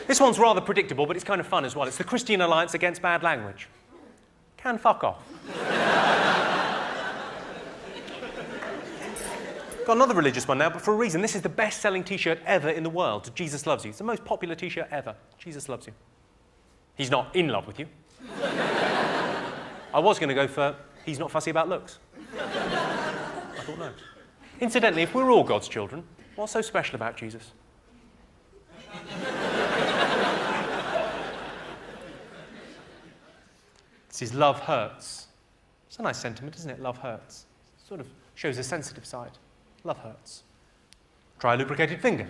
S5: This one's rather predictable, but it's kind of fun as well. It's the Christian Alliance Against Bad Language. Can fuck off. Got another religious one now, but for a reason. This is the best-selling T-shirt ever in the world. Jesus loves you. It's the most popular T-shirt ever. Jesus loves you. He's not in love with you. I was going to go for... He's not fussy about looks. I thought no. Incidentally, if we're all God's children, what's so special about Jesus? It's his love hurts
S2: It's a nice sentiment, isn't it? Love hurts. Sort of shows a sensitive side. Love hurts. Try a lubricated finger.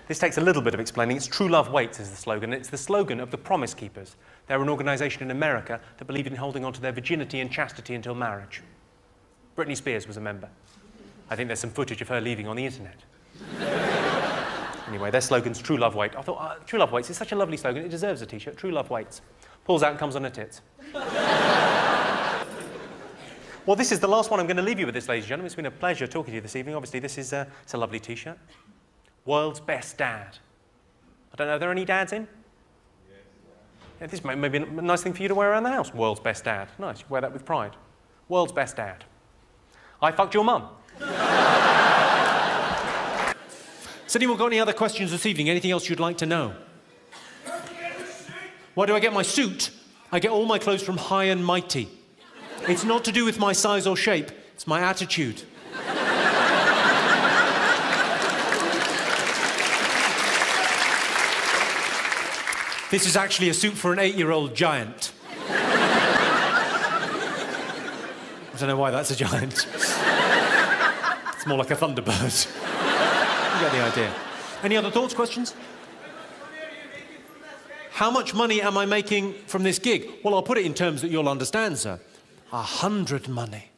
S2: This takes a little bit of explaining. It's True Love Waits is the slogan. It's the slogan of the Promise Keepers. They're an organisation in America that believe in holding on to their virginity and chastity until marriage. Britney Spears was a member. I think there's some footage of her leaving on the internet. Anyway, their slogan's True Love Waits. I thought, True Love Waits is such a lovely slogan. It deserves a T-shirt. True Love Waits. Pulls out and comes on her tits. Well, this is the last one I'm going to leave you with this, ladies and gentlemen. It's been a pleasure talking to you this evening. Obviously, this is it's a lovely T-shirt. World's Best Dad. I don't know, are there any dads in? Yes. Yeah, this may be a nice thing for you to wear around the house. World's Best Dad. Nice, you wear that with pride. World's Best Dad. I fucked your mum.
S1: Has anyone got any other questions this evening? Anything else you'd like to know? Why do I get my suit? I get all my clothes from High and Mighty. It's not to do with my size or shape, it's my attitude. This is actually a suit for an 8-year-old giant. I don't know why that's a giant. It's more like a thunderbird. You get the idea. Any other thoughts, questions? How much money am I making from this gig? Well, I'll put it in terms that you'll understand, sir. 100 money.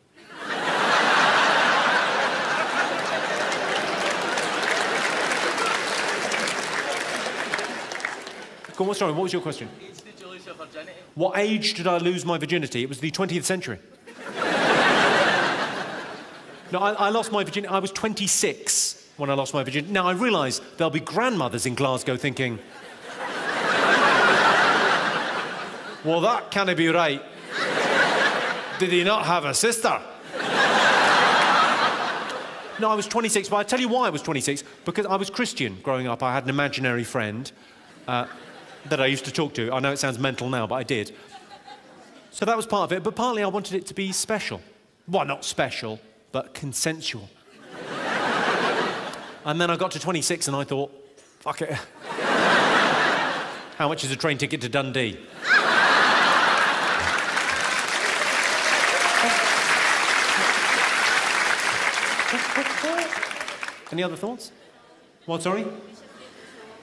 S1: Go on, sorry, what was your question?
S8: Did you lose your virginity?
S1: What age did I lose my virginity? It was the 20th century. No, I lost my virginity. I was 26 when I lost my virginity. Now, I realise there'll be grandmothers in Glasgow thinking, well, that can't be right. Did he not have a sister? No, I was 26, but I'll tell you why I was 26. Because I was Christian growing up. I had an imaginary friend that I used to talk to. I know it sounds mental now, but I did. So that was part of it, but partly I wanted it to be special. Well, not special, but consensual. And then I got to 26 and I thought, fuck it. How much is a train ticket to Dundee? Any other thoughts? What, sorry?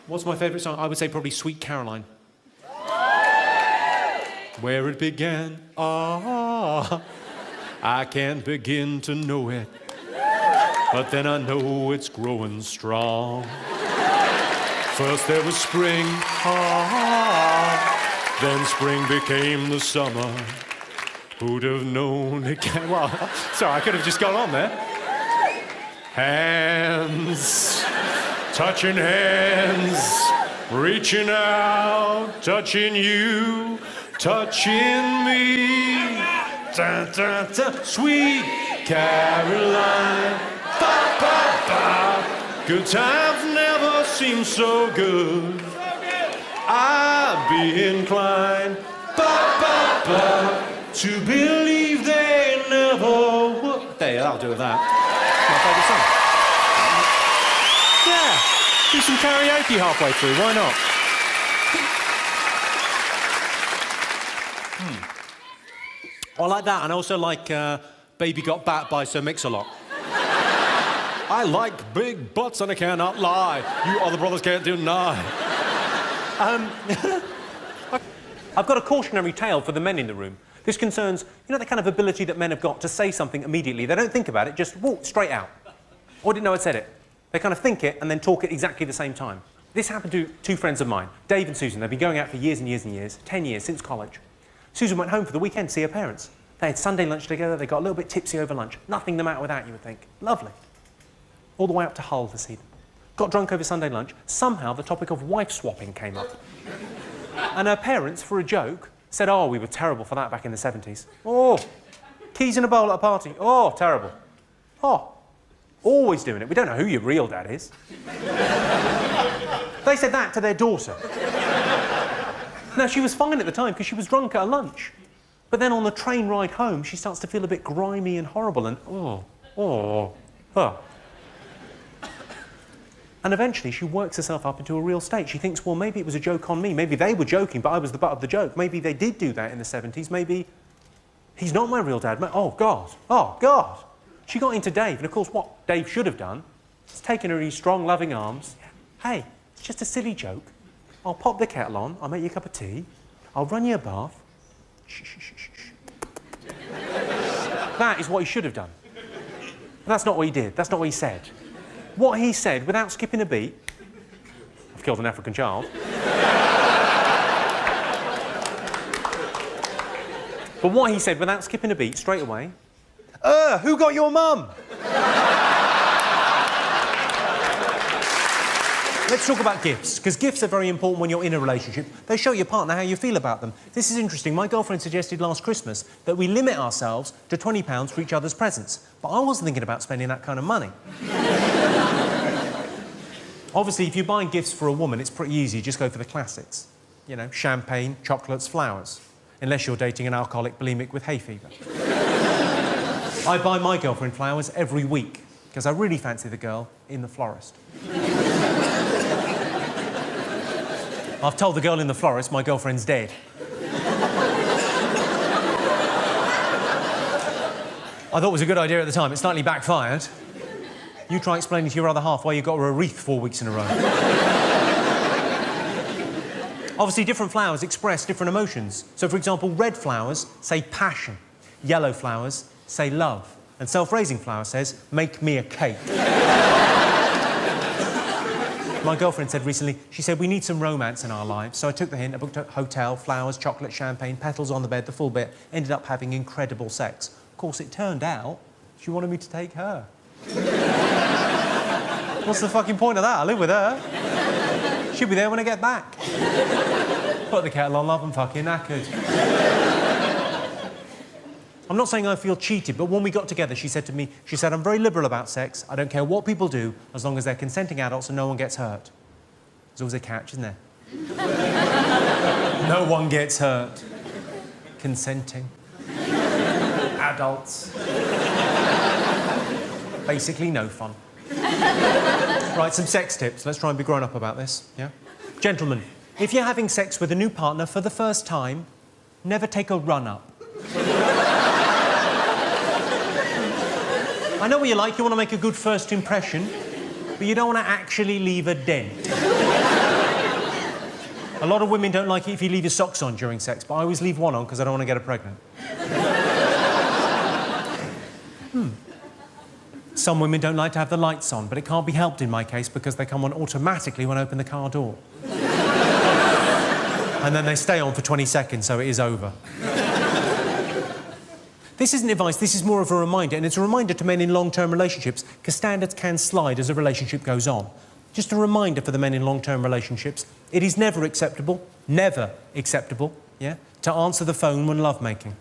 S1: What's my favourite song? I would say probably Sweet Caroline. Where it began, I can't begin to know it. But then I know it's growing strong. First there was spring, then spring became the summer. Who'd have known it came... Well, sorry, I could have just gone on there. Hands, touching hands, reaching out, touching you, touching me. Da, da, da. Sweet Caroline, ba, ba, ba. Good times never seem so good. I'd be inclined, ba, ba, ba, to believe they never would. There, that'll do with that. My favourite song. Yeah, do some karaoke halfway through, why not? I like that, and I also like Baby Got Back by Sir Mix-a-Lot. I like big butts and I cannot lie. You other brothers can't deny.
S2: I've got a cautionary tale for the men in the room. This concerns, you know, the kind of ability that men have got to say something immediately. They don't think about it, just walk straight out. Or didn't know I'd said it. They kind of think it and then talk it exactly the same time. This happened to two friends of mine, Dave and Susan. They've been going out for years and years and years, 10 years, since college. Susan went home for the weekend to see her parents. They had Sunday lunch together, they got a little bit tipsy over lunch. Nothing the matter with that, you would think. Lovely. All the way up to Hull to see them. Got drunk over Sunday lunch. Somehow the topic of wife swapping came up. And her parents, for a joke, said, oh, we were terrible for that back in the 70s. Oh, keys in a bowl at a party. Oh, terrible. Oh, always doing it. We don't know who your real dad is. They said that to their daughter. Now, she was fine at the time because she was drunk at a lunch. But then on the train ride home, she starts to feel a bit grimy and horrible and, oh.
S5: And eventually she works herself up into a real state. She thinks, well, maybe it was a joke on me. Maybe they were joking, but I was the butt of the joke. Maybe they did do that in the 70s. Maybe he's not my real dad. Oh, God. Oh, God. She got into Dave, and of course what Dave should have done is taken her in his strong, loving arms. Hey, it's just a silly joke. I'll pop the kettle on. I'll make you a cup of tea. I'll run you a bath. Shh, shh, shh, shh, shh. That is what he should have done. But that's not what he did. That's not what he said. What he said, without skipping a beat, I've killed an African child. But what he said, without skipping a beat, straight away, who got your mum? Let's talk about gifts, because gifts are very important when you're in a relationship. They show your partner how you feel about them. This is interesting. My girlfriend suggested last Christmas that we limit ourselves to £20 for each other's presents. But I wasn't thinking about spending that kind of money. Obviously, if you're buying gifts for a woman, it's pretty easy. Just go for the classics. You know, champagne, chocolates, flowers. Unless you're dating an alcoholic bulimic with hay fever. I buy my girlfriend flowers every week, because I really fancy the girl in the florist. I've told the girl in the florist my girlfriend's dead. I thought it was a good idea at the time. It slightly backfired. You try explaining to your other half why you got her a wreath 4 weeks in a row. Obviously, different flowers express different emotions. So, for example, red flowers say passion. Yellow flowers say love. And self-raising flower says, make me a cake. My girlfriend said recently, she said, we need some romance in our lives. So I took the hint, I booked a hotel, flowers, chocolate, champagne, petals on the bed, the full bit, ended up having incredible sex. Of course, it turned out she wanted me to take her. What's the fucking point of that? I live with her. She'll be there when I get back. Put the kettle on, love, and fucking knackered. I'm not saying I feel cheated, but when we got together, she said to me, I'm very liberal about sex. I don't care what people do, as long as they're consenting adults and no one gets hurt. There's always a catch, isn't there? No one gets hurt. Consenting. Adults. Basically no fun. Right, some sex tips. Let's try and be grown up about this, yeah? Gentlemen, if you're having sex with a new partner for the first time, never take a run-up. I know what you like, you want to make a good first impression, but you don't want to actually leave a dent. A lot of women don't like it if you leave your socks on during sex, but I always leave one on because I don't want to get her pregnant. Some women don't like to have the lights on, but it can't be helped in my case because they come on automatically when I open the car door. And then they stay on for 20 seconds, so it is over. This isn't advice, this is more of a reminder, and it's a reminder to men in long-term relationships, because standards can slide as a relationship goes on. Just a reminder for the men in long-term relationships, it is never acceptable, yeah, to answer the phone when lovemaking.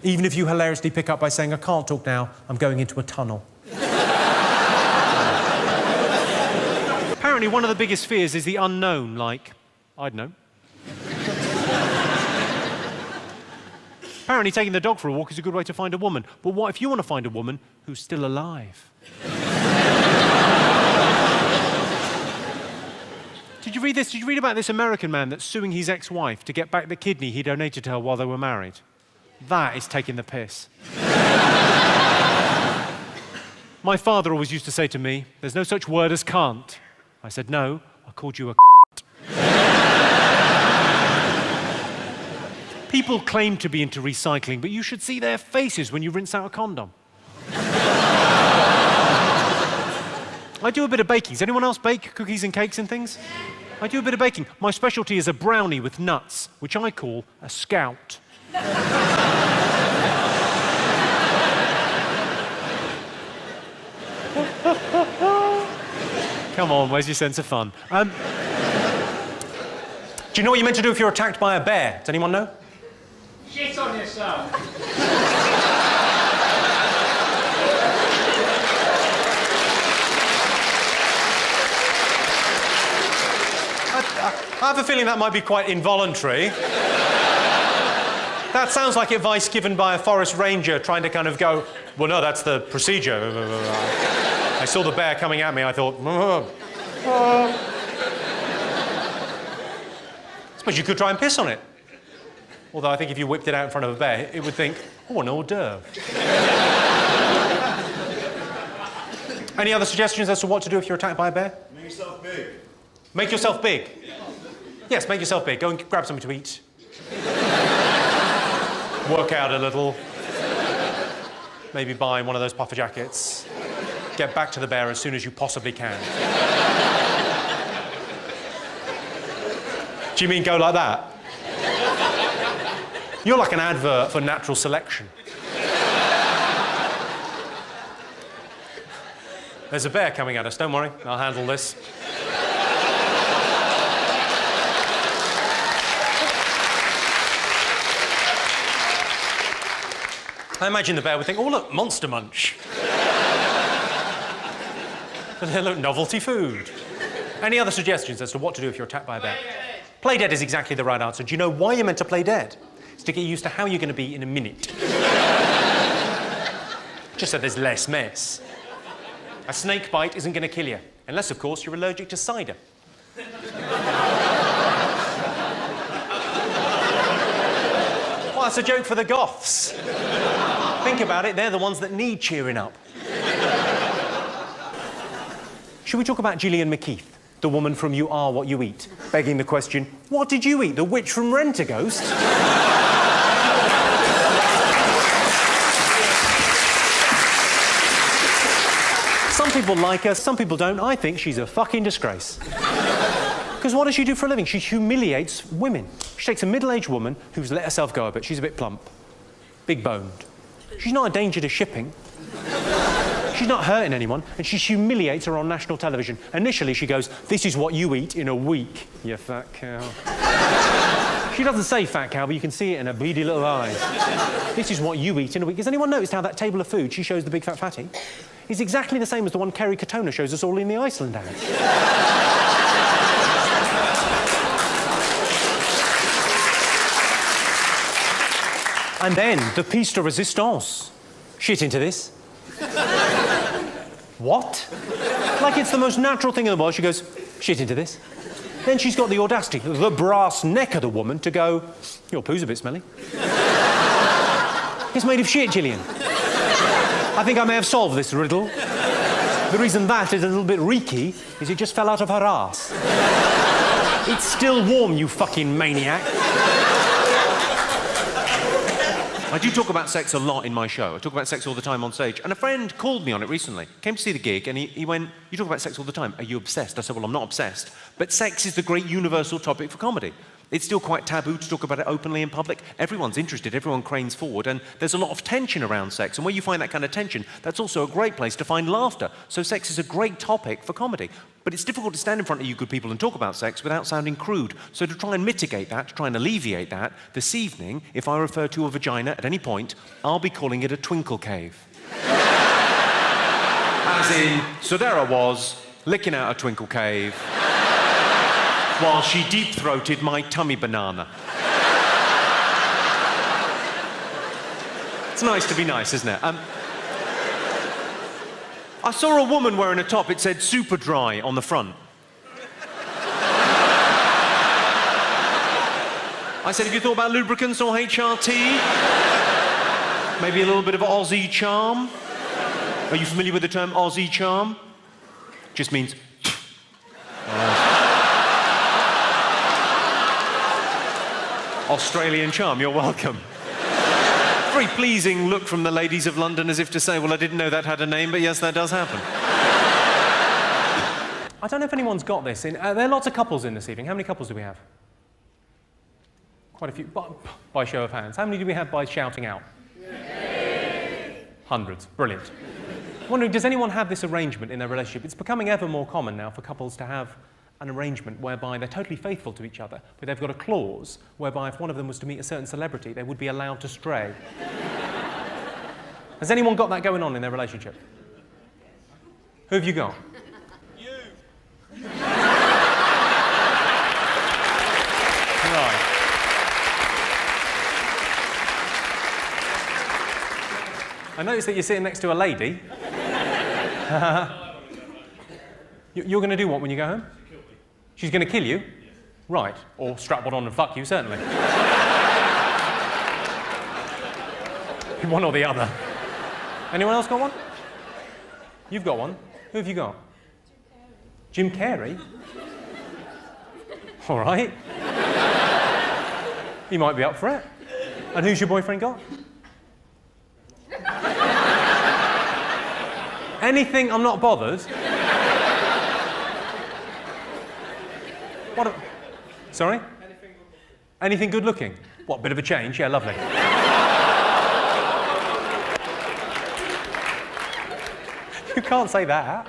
S5: Even if you hilariously pick up by saying, I can't talk now, I'm going into a tunnel.
S1: Apparently, one of the biggest fears is the unknown, like, I don't know. Apparently, taking the dog for a walk is a good way to find a woman. But what if you want to find a woman who's still alive? Did you read this? Did you read about this American man that's suing his ex-wife to get back the kidney he donated to her while they were married? That is taking the piss. My father always used to say to me, there's no such word as can't. I said, no, I called you a People claim to be into recycling, but you should see their faces when you rinse out a condom. I do a bit of baking. Does anyone else bake cookies and cakes and things? I do a bit of baking. My specialty is a brownie with nuts, which I call a scout. Come on, where's your sense of fun?
S5: Do you know what you're meant to do if you're attacked by a bear? Does anyone know?
S3: Shit on yourself.
S5: I have a feeling that might be quite involuntary. That sounds like advice given by a forest ranger trying to kind of go, well, no, that's the procedure. I saw the bear coming at me, I thought, Suppose you could try and piss on it. Although I think if you whipped it out in front of a bear, it would think, oh, an hors d'oeuvre. Any other suggestions as to what to do if you're attacked by a bear?
S7: Make yourself big.
S5: Make yourself big. Yes, make yourself big. Go and grab something to eat. Work out a little. Maybe buy one of those puffer jackets. Get back to the bear as soon as you possibly can. Do you mean go like that? You're like an advert for natural selection. There's a bear coming at us, don't worry, I'll handle this. I imagine the bear would think, oh look, Monster Munch. Look, novelty food. Any other suggestions as to what to do if you're attacked by a bear? Play dead is exactly the right answer. Do you know why you're meant to play dead? It's to get used to how you're going to be in a minute. Just so there's less mess. A snake bite isn't going to kill you, unless, of course, you're allergic to cider. Well, that's a joke for the goths. Think about it, they're the ones that need cheering up. Should we talk about Gillian McKeith, the woman from You Are What You Eat, begging the question, what did you eat, the witch from Rent-A-Ghost? Some people like her, some people don't. I think she's a fucking disgrace. Because what does she do for a living? She humiliates women. She takes a middle-aged woman who's let herself go a bit. She's a bit plump, big-boned. She's not a danger to shipping. She's not hurting anyone, and she humiliates her on national television. Initially, she goes, this is what you eat in a week, you fat cow. She doesn't say fat cow, but you can see it in her beady little eyes. This is what you eat in a week. Has anyone noticed how that table of food she shows the big fat fatty is exactly the same as the one Kerry Katona shows us all in the Iceland ad? And then, the piece de resistance. Shit into this. What? Like it's the most natural thing in the world. She goes, shit into this. Then she's got the audacity, the brass neck of the woman, to go, your poo's a bit smelly. It's made of shit, Gillian. I think I may have solved this riddle. The reason that is a little bit reeky is it just fell out of her ass. It's still warm, you fucking maniac.
S1: I do talk about sex a lot in my show. I talk about sex all the time on stage. And a friend called me on it recently. Came to see the gig, and he went, you talk about sex all the time. Are you obsessed? I said, well, I'm not obsessed. But sex is the great universal topic for comedy. It's still quite taboo to talk about it openly in public. Everyone's interested, everyone cranes forward, and there's a lot of tension around sex. And where you find that kind of tension, that's also a great place to find laughter. So sex is a great topic for comedy. But it's difficult to stand in front of you good people and talk about sex without sounding crude. So to try and mitigate that, to try and alleviate that, this evening, if I refer to a vagina at any point, I'll be calling it a twinkle cave. As in, so there I was, licking out a twinkle cave, while she deep-throated my tummy banana. It's nice to be nice, isn't it? I saw a woman wearing a top, it said super dry on the front. I said, have you thought about lubricants or HRT? Maybe a little bit of Aussie charm? Are you familiar with the term Aussie charm? Just means... Australian charm, you're welcome. Very pleasing look from the ladies of London, as if to say, well, I didn't know that had a name, but yes, that does happen.
S5: I don't know if anyone's got this. There are lots of couples in this evening. How many couples do we have? Quite a few. By show of hands. How many do we have by shouting out? Hundreds. Brilliant. I'm wondering, does anyone have this arrangement in their relationship? It's becoming ever more common now for couples to have an arrangement whereby they're totally faithful to each other, but they've got a clause whereby if one of them was to meet a certain celebrity, they would be allowed to stray. Has anyone got that going on in their relationship? Who have you got?
S3: You.
S5: Right. I noticed that you're sitting next to a lady. You're going to do what when you go home? Kill me. She's going to kill you? Yes. Right. Or strap one on and fuck you, certainly. One or the other. Anyone else got one? You've got one. Who have you got? Jim Carrey. All right. He might be up for it. And who's your boyfriend got? Anything, I'm not bothered. What? Sorry? Anything good looking. What, bit of a change? Yeah, lovely. You can't say that.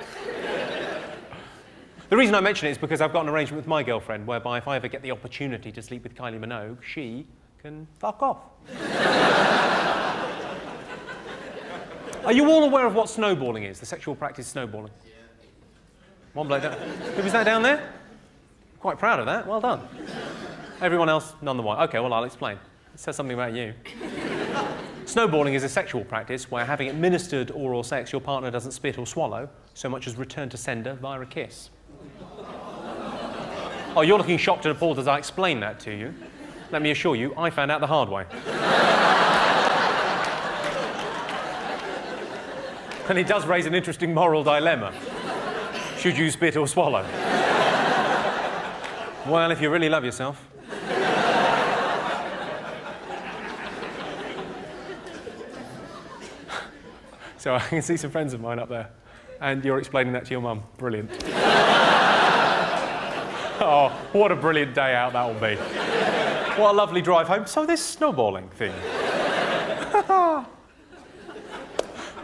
S5: The reason I mention it is because I've got an arrangement with my girlfriend whereby if I ever get the opportunity to sleep with Kylie Minogue, she can fuck off. Are you all aware of what snowballing is, the sexual practice snowballing? Yeah. One bloke down. Who was that down there? Quite proud of that, well done. Everyone else, none the while. Okay, well, I'll explain. It says something about you. Snowballing is a sexual practice where, having administered oral sex, your partner doesn't spit or swallow so much as return to sender via a kiss. Oh, you're looking shocked and appalled as I explain that to you. Let me assure you, I found out the hard way. And it does raise an interesting moral dilemma. Should you spit or swallow? Well, if you really love yourself. So I can see some friends of mine up there, and you're explaining that to your mum. Brilliant. Oh, what a brilliant day out that will be. What a lovely drive home. So this snowballing thing.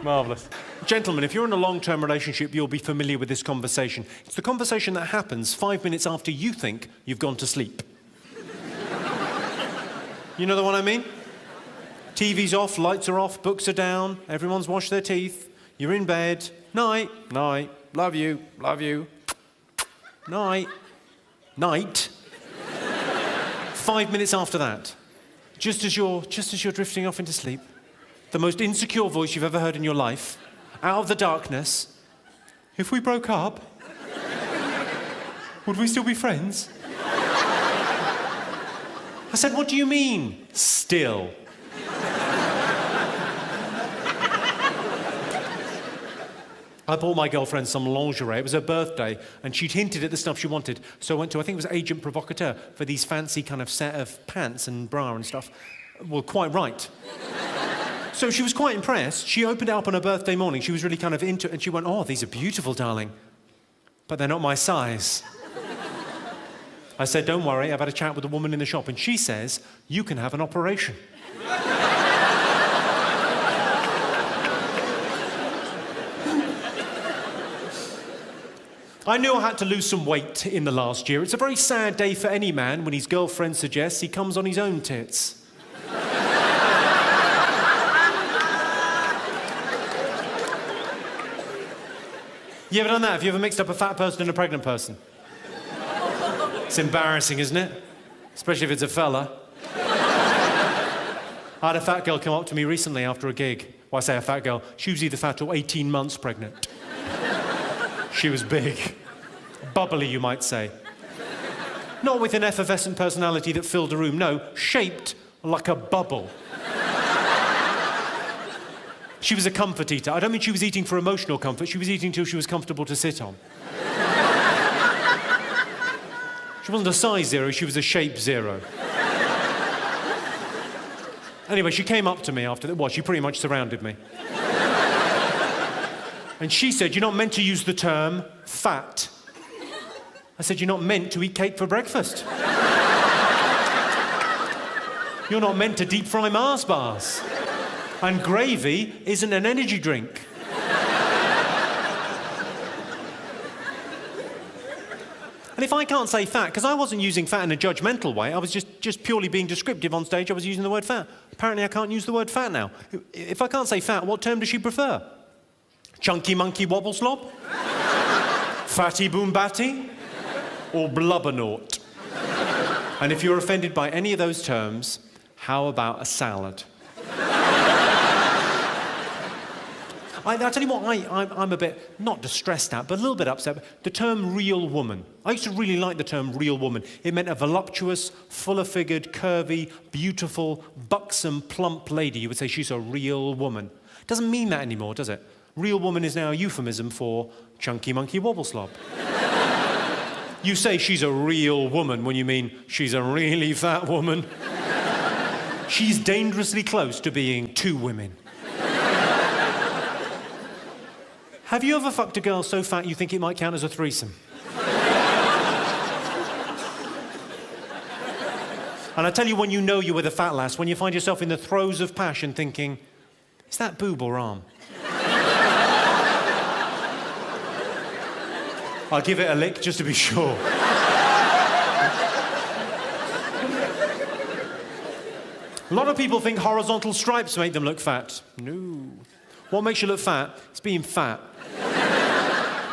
S5: Marvellous.
S1: Gentlemen, if you're in a long-term relationship, you'll be familiar with this conversation. It's the conversation that happens 5 minutes after you think you've gone to sleep. You know the one I mean? TV's off, lights are off, books are down, everyone's washed their teeth, you're in bed, night, night, love you, night, night. 5 minutes after that, just as you're drifting off into sleep, the most insecure voice you've ever heard in your life, out of the darkness, if we broke up, would we still be friends? I said, what do you mean, still? I bought my girlfriend some lingerie. It was her birthday, and she'd hinted at the stuff she wanted. So I went to, I think it was Agent Provocateur, for these fancy kind of set of pants and bra and stuff. Well, quite right. So she was quite impressed. She opened it up on her birthday morning. She was really kind of into it, and she went, oh, these are beautiful, darling. But they're not my size. I said, don't worry, I've had a chat with a woman in the shop, and she says, you can have an operation. I knew I had to lose some weight in the last year. It's a very sad day for any man when his girlfriend suggests he comes on his own tits. You ever done that? Have you ever mixed up a fat person and a pregnant person? It's embarrassing, isn't it? Especially if it's a fella. I had a fat girl come up to me recently after a gig. Well, I say a fat girl. She was either fat or 18 months pregnant. She was big. Bubbly, you might say. Not with an effervescent personality that filled a room, no, shaped like a bubble. She was a comfort eater. I don't mean she was eating for emotional comfort, she was eating till she was comfortable to sit on. She wasn't a size zero, she was a shape zero. Anyway, she came up to me after that. Well, she pretty much surrounded me. And she said, you're not meant to use the term fat. I said, you're not meant to eat cake for breakfast. You're not meant to deep fry Mars bars. And gravy isn't an energy drink. And if I can't say fat, because I wasn't using fat in a judgmental way, I was just purely being descriptive on stage, I was using the word fat. Apparently I can't use the word fat now. If I can't say fat, what term does she prefer? Chunky monkey wobble slob? Fatty boom batty? Or blubbernaut? And if you're offended by any of those terms, I tell you what, I'm a bit, not distressed at, but a little bit upset. The term real woman. I used to really like the term real woman. It meant a voluptuous, fuller-figured, curvy, beautiful, buxom, plump lady. You would say she's a real woman. Doesn't mean that anymore, does it? Real woman is now a euphemism for chunky monkey wobble slob. You say she's a real woman when you mean she's a really fat woman. She's dangerously close to being two women. Have you ever fucked a girl so fat you think it might count as a threesome? And I tell you when you know you're with a fat lass, when you find yourself in the throes of passion thinking, is that boob or arm? I'll give it a lick just to be sure. A lot of people think horizontal stripes make them look fat. No. What makes you look fat is being fat.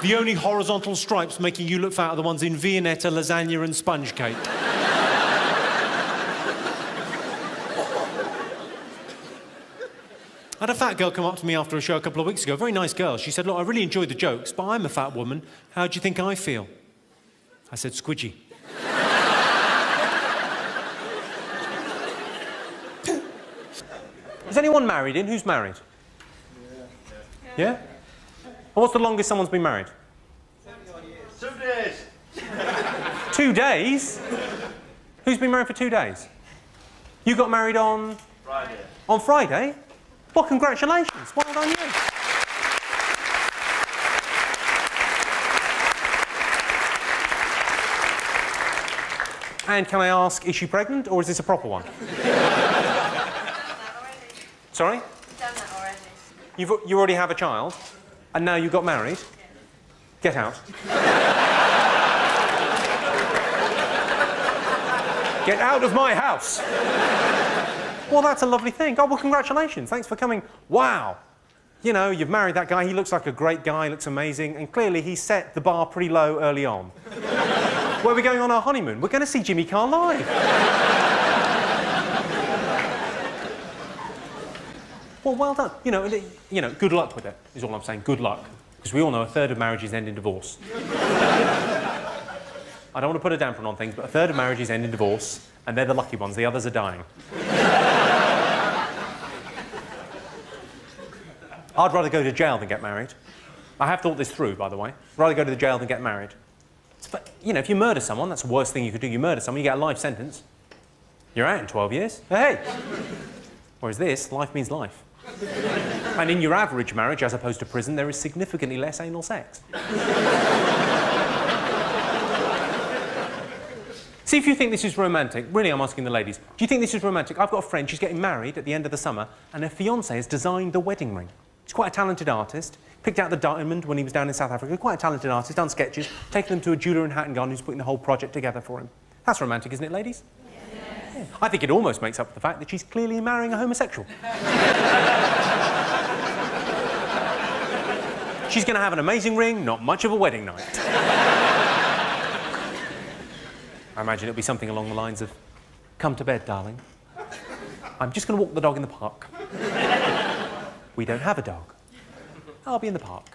S1: The only horizontal stripes making you look fat are the ones in Viennetta, lasagna and sponge cake. I had a fat girl come up to me after a show a couple of weeks ago, a very nice girl. She said, look, I really enjoyed the jokes, but I'm a fat woman. How do you think I feel? I said, squidgy.
S5: Is anyone married in? Who's married? Yeah? Well, what's the longest someone's been married?
S7: 2 days.
S5: 2 days? Who's been married for 2 days? You got married on?
S7: Friday.
S5: On Friday? Well, congratulations. Well done, you. And can I ask, is she pregnant or is this a proper one? Sorry?
S6: We've done that already.
S5: You already have a child, and now you got married? Get out. Get out of my house! Well, that's a lovely thing. Oh, well, congratulations. Thanks for coming. Wow. You know, you've married that guy. He looks like a great guy, looks amazing, and clearly he set the bar pretty low early on. Where are we going on our honeymoon? We're going to see Jimmy Carr live. Well, well done. You know, good luck with it, is all I'm saying. Good luck. Because we all know a third of marriages end in divorce. I don't want to put a damper on things, but a third of marriages end in divorce, and they're the lucky ones. The others are dying. I'd rather go to jail than get married. I have thought this through, by the way. I'd rather go to the jail than get married. But, you know, if you murder someone, that's the worst thing you could do. You murder someone, you get a life sentence. You're out in 12 years. Hey! Whereas this, life means life. And in your average marriage, as opposed to prison, there is significantly less anal sex. See if you think this is romantic. Really, I'm asking the ladies. Do you think this is romantic? I've got a friend, she's getting married at the end of the summer, and her fiancé has designed the wedding ring. He's quite a talented artist. Picked out the diamond when he was down in South Africa. Quite a talented artist, done sketches, taken them to a jeweller in Hatton Garden who's putting the whole project together for him. That's romantic, isn't it, ladies? Yes. Yeah. I think it almost makes up for the fact that she's clearly marrying a homosexual. She's going to have an amazing ring, not much of a wedding night. I imagine it'll be something along the lines of, come to bed, darling. I'm just going to walk the dog in the park. We don't have a dog. I'll be in the park.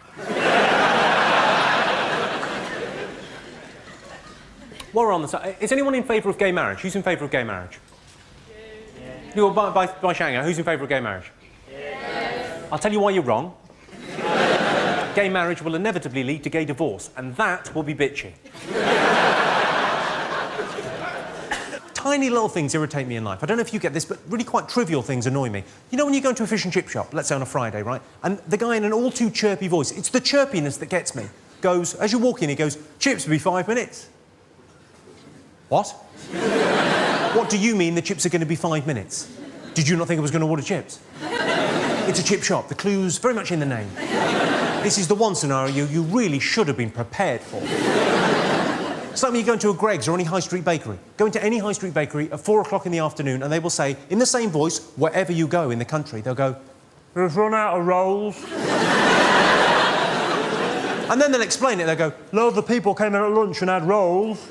S5: While we're on the side, is anyone in favour of gay marriage? Who's in favour of gay marriage? Yes. You're by shouting out, who's in favour of gay marriage? Yes. I'll tell you why you're wrong. Gay marriage will inevitably lead to gay divorce, and that will be bitchy. Tiny little things irritate me in life. I don't know if you get this, but really quite trivial things annoy me. You know when you go into a fish and chip shop, let's say on a Friday, right? And the guy in an all too chirpy voice, it's the chirpiness that gets me, goes, as you walk in, he goes, chips will be 5 minutes. What? What do you mean the chips are going to be 5 minutes? Did you not think I was going to order chips? It's a chip shop. The clue's very much in the name. This is the one scenario you really should have been prepared for. It's like when you go into a Greggs or any high street bakery. Go into any high street bakery at 4 o'clock in the afternoon and they will say, in the same voice, wherever you go in the country, they'll go, we've run out of rolls. And then they'll explain it. They'll go, loads of people came in at lunch and had rolls.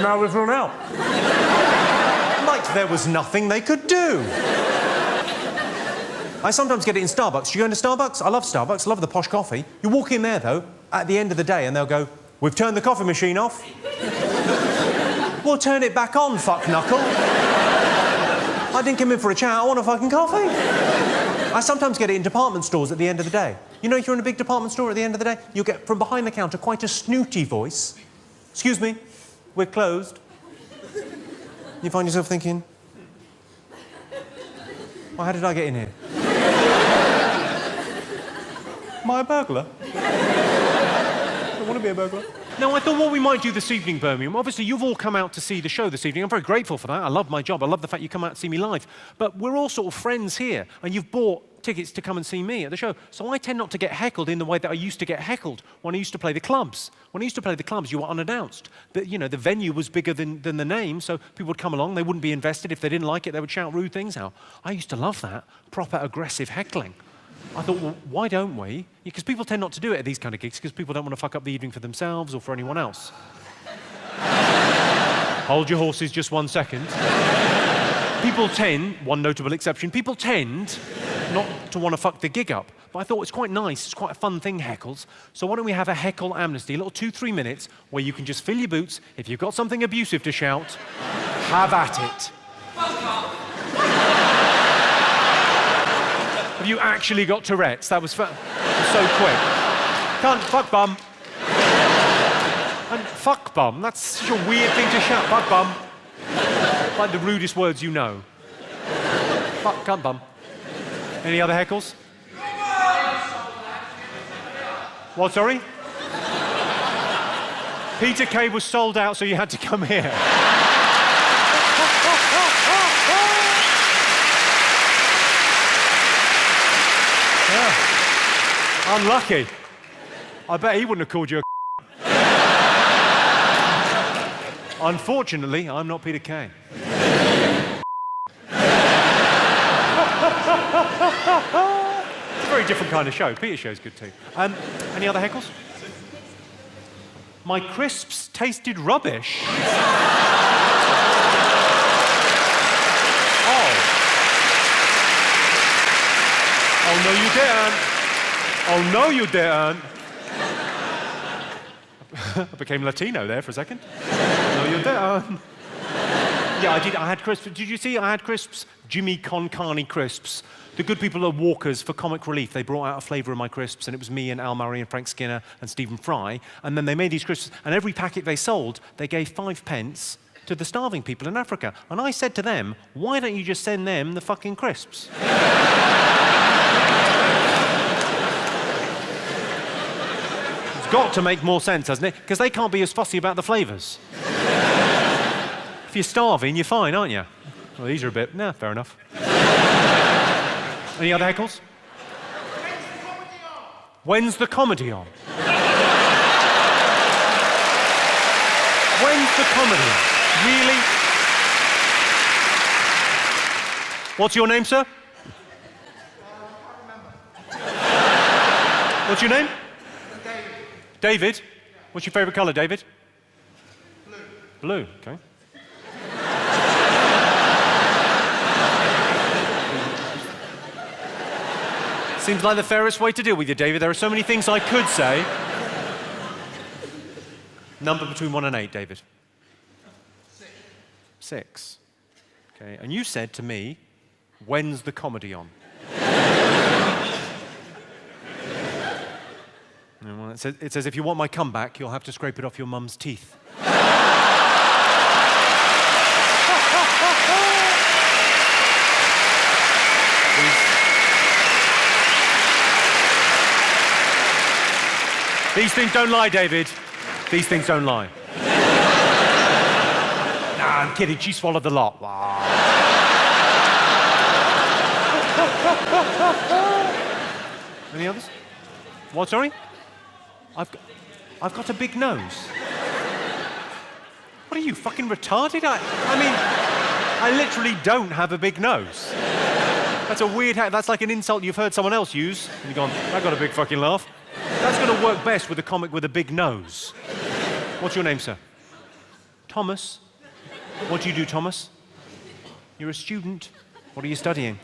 S5: Now we've run out. Like there was nothing they could do.
S1: I sometimes get it in Starbucks. Do you go into Starbucks? I love Starbucks. I love the posh coffee. You walk in there, though, at the end of the day, and they'll go, "We've turned the coffee machine off." Well, turn it back on, fuck knuckle. I didn't come in for a chat. I want a fucking coffee. I sometimes get it in department stores at the end of the day. You know, if you're in a big department store at the end of the day, you'll get from behind the counter quite a snooty voice. "Excuse me, we're closed." You find yourself thinking, well, how did I get in here? Am I a burglar? I don't want to be a burglar.
S5: Now, I thought what we might do this evening, Birmingham, obviously you've all come out to see the show this evening. I'm very grateful for that. I love my job. I love the fact you come out to see me live. But we're all sort of friends here, and you've bought tickets to come and see me at the show. So I tend not to get heckled in the way that I used to get heckled when I used to play the clubs. When I used to play the clubs, you were unannounced. But, you know, the venue was bigger than the name, so people would come along, they wouldn't be invested. If they didn't like it, they would shout rude things out. I used to love that, proper aggressive heckling. I thought, well, why don't we? Because people tend not to do it at these kind of gigs because people don't want to fuck up the evening for themselves or for anyone else. Hold your horses just 1 second. People tend, one notable exception, people tend not to want to fuck the gig up. But I thought it's quite nice, it's quite a fun thing, heckles. So why don't we have a heckle amnesty, a little 2-3 minutes where you can just fill your boots. If you've got something abusive to shout, have at it. Have you actually got Tourette's? That was so quick. Can't, fuck bum. And fuck bum, that's such a weird thing to shout, fuck bum. Like the rudest words you know. Fuck, cunt bum. Any other heckles? What, sorry? Peter Kay was sold out, so you had to come here. Yeah. Unlucky. I bet he wouldn't have called you a Unfortunately, I'm not Peter Kay. It's a very different kind of show. Peter's show's good too. Any other heckles? My crisps tasted rubbish. Oh, no, you didn't. Oh, no, you didn't. I became Latino there for a second. No, you didn't. Yeah, I did. I had crisps. Did you see I had crisps? Jimmy Con Carne crisps. The good people at Walker's, for comic relief, they brought out a flavour of my crisps, and it was me and Al Murray and Frank Skinner and Stephen Fry. And then they made these crisps, and every packet they sold, they gave 5 pence to the starving people in Africa. And I said to them, why don't you just send them the fucking crisps? It's got to make more sense, hasn't it? Because they can't be as fussy about the flavours. If you're starving, you're fine, aren't you? Well, these are a bit... Nah, fair enough. Any other heckles? When's the comedy on? When's the comedy on? Really? What's your name, sir? What's your name? David. What's your favourite colour, David?
S7: Blue.
S5: Blue, okay. Seems like the fairest way to deal with you, David. There are so many things I could say. Number between 1 and 8, David.
S7: 6.
S5: 6. Okay, and you said to me, when's the comedy on? Well, it says, if you want my comeback, you'll have to scrape it off your mum's teeth. These things don't lie, David. These things don't lie. Nah, I'm kidding. She swallowed the lot. Wow. Any others? What, sorry? I've got a big nose. What are you, fucking retarded? I mean, I literally don't have a big nose. That's a weird... That's like an insult you've heard someone else use. And you've gone, I got a big fucking laugh. That's going to work best with a comic with a big nose. What's your name, sir? Thomas. What do you do, Thomas? You're a student. What are you studying?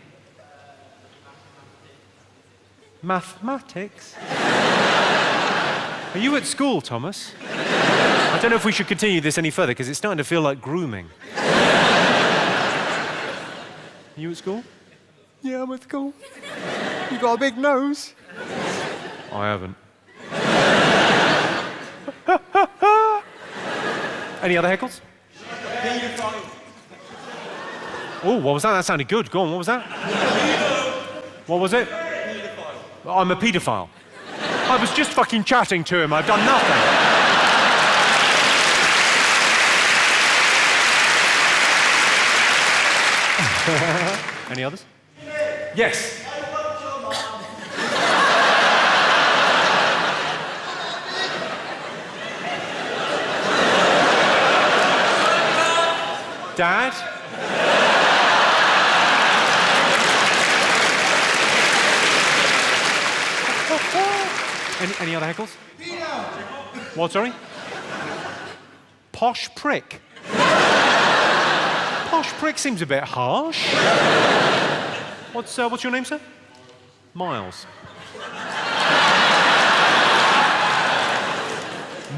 S1: Mathematics? Are you at school, Thomas? I don't know if we should continue this any further because it's starting to feel like grooming. Are you at school? Yeah, I'm at school. You got a big nose. I haven't. Any other heckles? Oh, what was that? That sounded good. Go on, what was that? What was it? I'm a paedophile. I was just fucking chatting to him. I've done nothing. Any others? Yes. Dad? Any other heckles? What, sorry? Posh prick. Posh prick seems a bit harsh. What's your name, sir? Miles.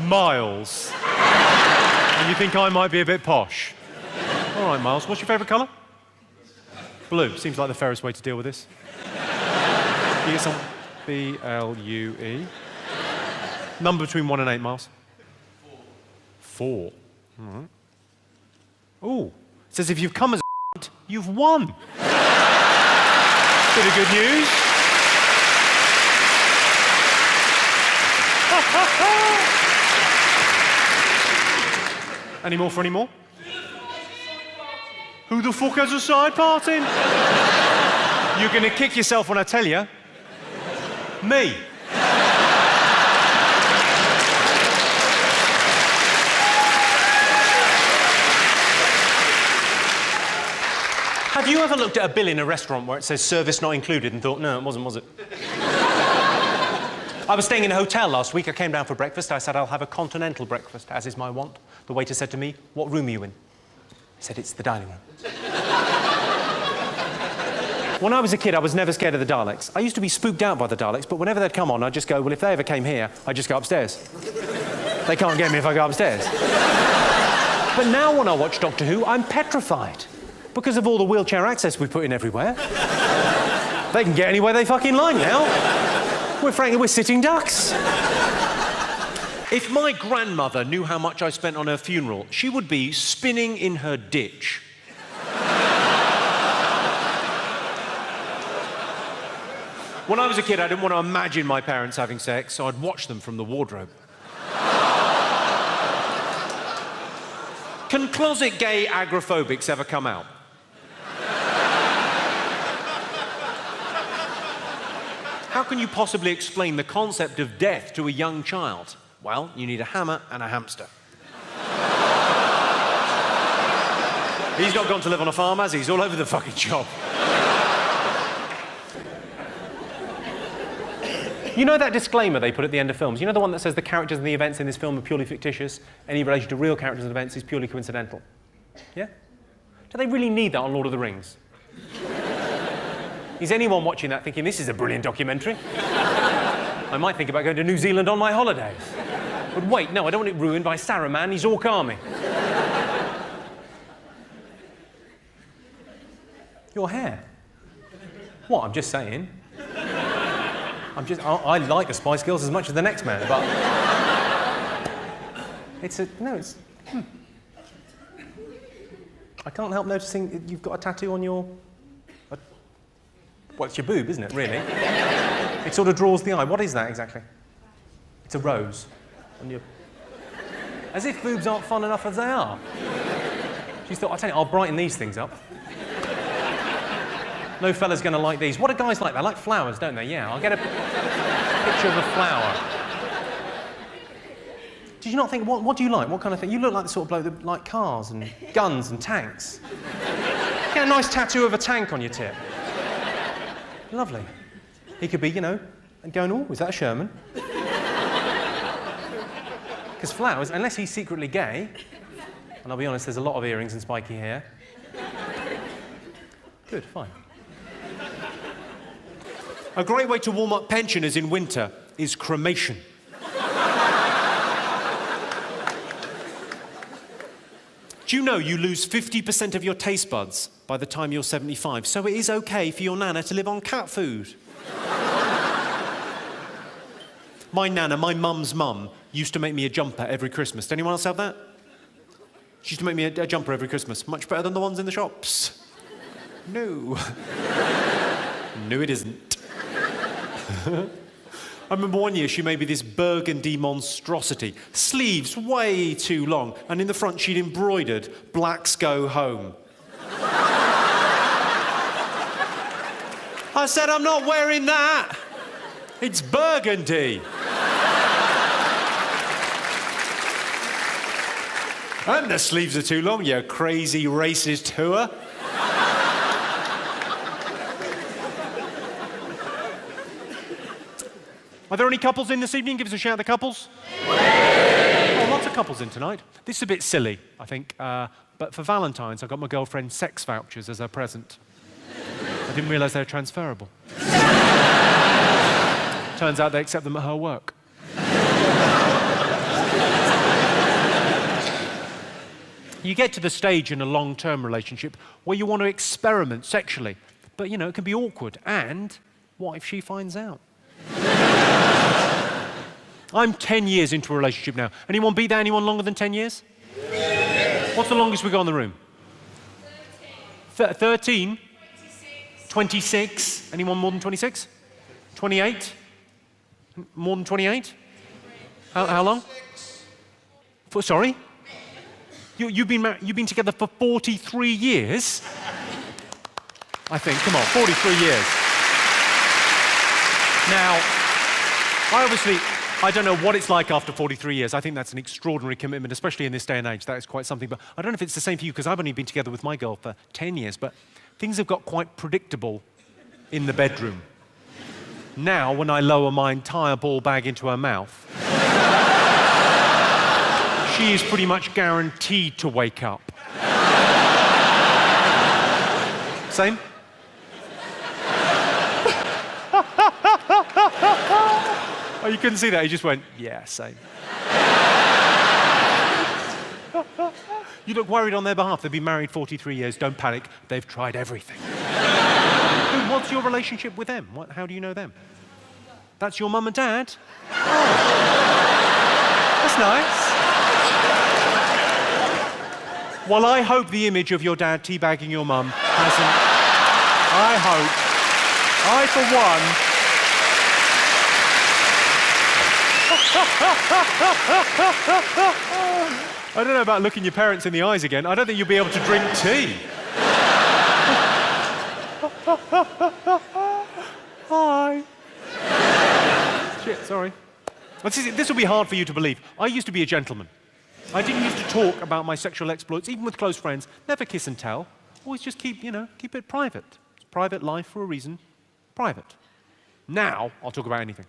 S1: Miles. And you think I might be a bit posh? All right, Miles. What's your favourite colour? Blue. Seems like the fairest way to deal with this. You get some B-L-U-E. Number between 1 and 8, Miles. 4. All right. Ooh. It says if you've come as a you've won. Bit of good news. Any more for any more? Who the fuck has a side party? You're gonna kick yourself when I tell you. Me.
S5: Have you ever looked at a bill in a restaurant where it says service not included and thought, no, it wasn't, was it? I was staying in a hotel last week. I came down for breakfast. I said, I'll have a continental breakfast, as is my wont. The waiter said to me, what room are you in? I said, it's the dining room. When I was a kid, I was never scared of the Daleks. I used to be spooked out by the Daleks, but whenever they'd come on, I'd just go, well, if they ever came here, I'd just go upstairs. They can't get me if I go upstairs. But now when I watch Doctor Who, I'm petrified. Because of all the wheelchair access we put in everywhere. They can get anywhere they fucking like now. We're sitting ducks. If my grandmother knew how much I spent on her funeral, she would be spinning in her ditch. When I was a kid, I didn't want to imagine my parents having sex, so I'd watch them from the wardrobe. Can closet gay agoraphobics ever come out? How can you possibly explain the concept of death to a young child? Well, you need a hammer and a hamster. He's not gone to live on a farm, has he? He's all over the fucking shop. You know that disclaimer they put at the end of films? You know the one that says the characters and the events in this film are purely fictitious, any relation to real characters and events is purely coincidental? Yeah? Do they really need that on Lord of the Rings? Is anyone watching that thinking, this is a brilliant documentary? I might think about going to New Zealand on my holidays. But wait, no, I don't want it ruined by Saruman, he's Orc Army. Your hair? What, I'm just saying. I like the Spice Girls as much as the next man, but... I can't help noticing you've got a tattoo on your... Well, it's your boob, isn't it, really? It sort of draws the eye. What is that, exactly? It's a rose on your... As if boobs aren't fun enough as they are. She's thought, I'll tell you, I'll brighten these things up. No fella's going to like these. What do guys like? They like flowers, don't they? Yeah, I'll get a picture of a flower. Did you not think, what do you like? What kind of thing? You look like the sort of bloke that like cars and guns and tanks. Get a nice tattoo of a tank on your tip. Lovely. He could be, you know, and going, oh, is that a Sherman? Because flowers, unless he's secretly gay, and I'll be honest, there's a lot of earrings and spiky hair. Good, fine.
S1: A great way to warm up pensioners in winter is cremation. Do you know you lose 50% of your taste buds by the time you're 75, so it is okay for your nana to live on cat food? My nana, my mum's mum, used to make me a jumper every Christmas. Does anyone else have that? She used to make me a jumper every Christmas. Much better than the ones in the shops. No. No, it isn't. I remember one year she made me this burgundy monstrosity, sleeves way too long, and in the front she'd embroidered "Blacks Go Home." I said, I'm not wearing that. It's burgundy. And the sleeves are too long, you crazy racist hooer. Are there any couples in this evening? Give us a shout, the couples. Oh, lots of couples in tonight. This is a bit silly, I think, but for Valentine's, I got my girlfriend sex vouchers as her present. I didn't realise they were transferable. Turns out they accept them at her work. You get to the stage in a long-term relationship where you want to experiment sexually, but, you know, it can be awkward. And what if she finds out? I'm 10 years into a relationship now. Anyone beat that? Anyone longer than 10 years? Yes. What's the longest we got in the room? 13. 13? 26. Anyone more than 26? 28? More than 28? How long? Sorry? You've been together for 43 years? I think. Come on, 43 years. Now, I don't know what it's like after 43 years. I think that's an extraordinary commitment, especially in this day and age. That is quite something. But I don't know if it's the same for you, because I've only been together with my girl for 10 years, but things have got quite predictable in the bedroom. Now, when I lower my entire ball bag into her mouth, she is pretty much guaranteed to wake up. Same? Oh, you couldn't see that? He just went, yeah, same. You look worried on their behalf. They've been married 43 years. Don't panic. They've tried everything. What's your relationship with them? How do you know them? That's your mum and dad? Oh. That's nice. Well, I hope the image of your dad teabagging your mum hasn't... I for one... I don't know about looking your parents in the eyes again. I don't think you'll be able to drink tea. Hi. Shit, sorry. This will be hard for you to believe. I used to be a gentleman. I didn't used to talk about my sexual exploits, even with close friends. Never kiss and tell. Always just keep it private. It's private life for a reason. Private. Now, I'll talk about anything.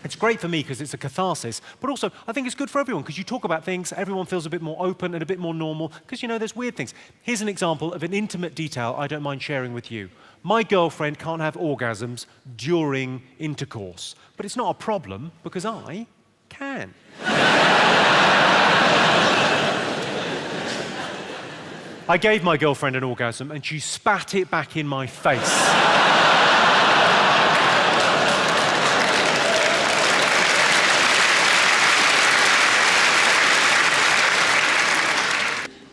S1: It's great for me because it's a catharsis, but also I think it's good for everyone because you talk about things, everyone feels a bit more open and a bit more normal because, there's weird things. Here's an example of an intimate detail I don't mind sharing with you. My girlfriend can't have orgasms during intercourse, but it's not a problem because I can. I gave my girlfriend an orgasm and she spat it back in my face.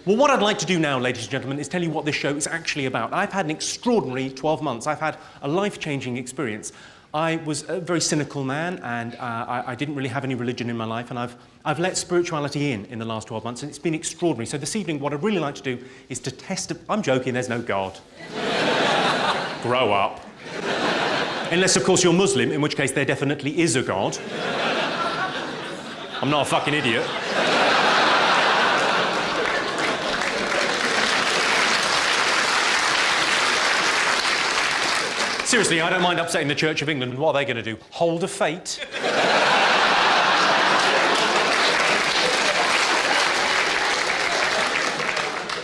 S5: Well, what I'd like to do now, ladies and gentlemen, is tell you what this show is actually about. I've had an extraordinary 12 months. I've had a life-changing experience. I was a very cynical man, and I didn't really have any religion in my life, and I've let spirituality in the last 12 months, and it's been extraordinary. So this evening, what I'd really like to do is to test... I'm joking, there's no God. Grow up. Unless, of course, you're Muslim, in which case there definitely is a God. I'm not a fucking idiot. Seriously, I don't mind upsetting the Church of England. What are they going to do? Hold a fate?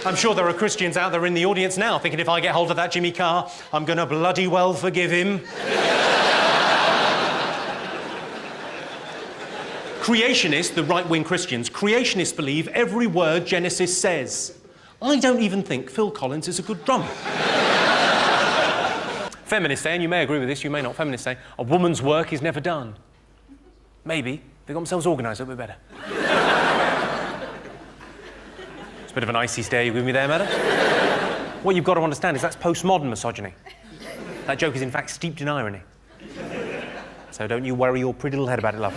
S5: I'm sure there are Christians out there in the audience now thinking if I get hold of that Jimmy Carr, I'm going to bloody well forgive him. Creationists, the right-wing Christians, creationists believe every word Genesis says. I don't even think Phil Collins is a good drummer. Feminists say, and you may agree with this, you may not, feminists say, a woman's work is never done. Maybe they got themselves organised a little bit better. It's a bit of an icy stare you with me there, madam. What you've got to understand is that's postmodern misogyny. That joke is in fact steeped in irony. So don't you worry your pretty little head about it, love.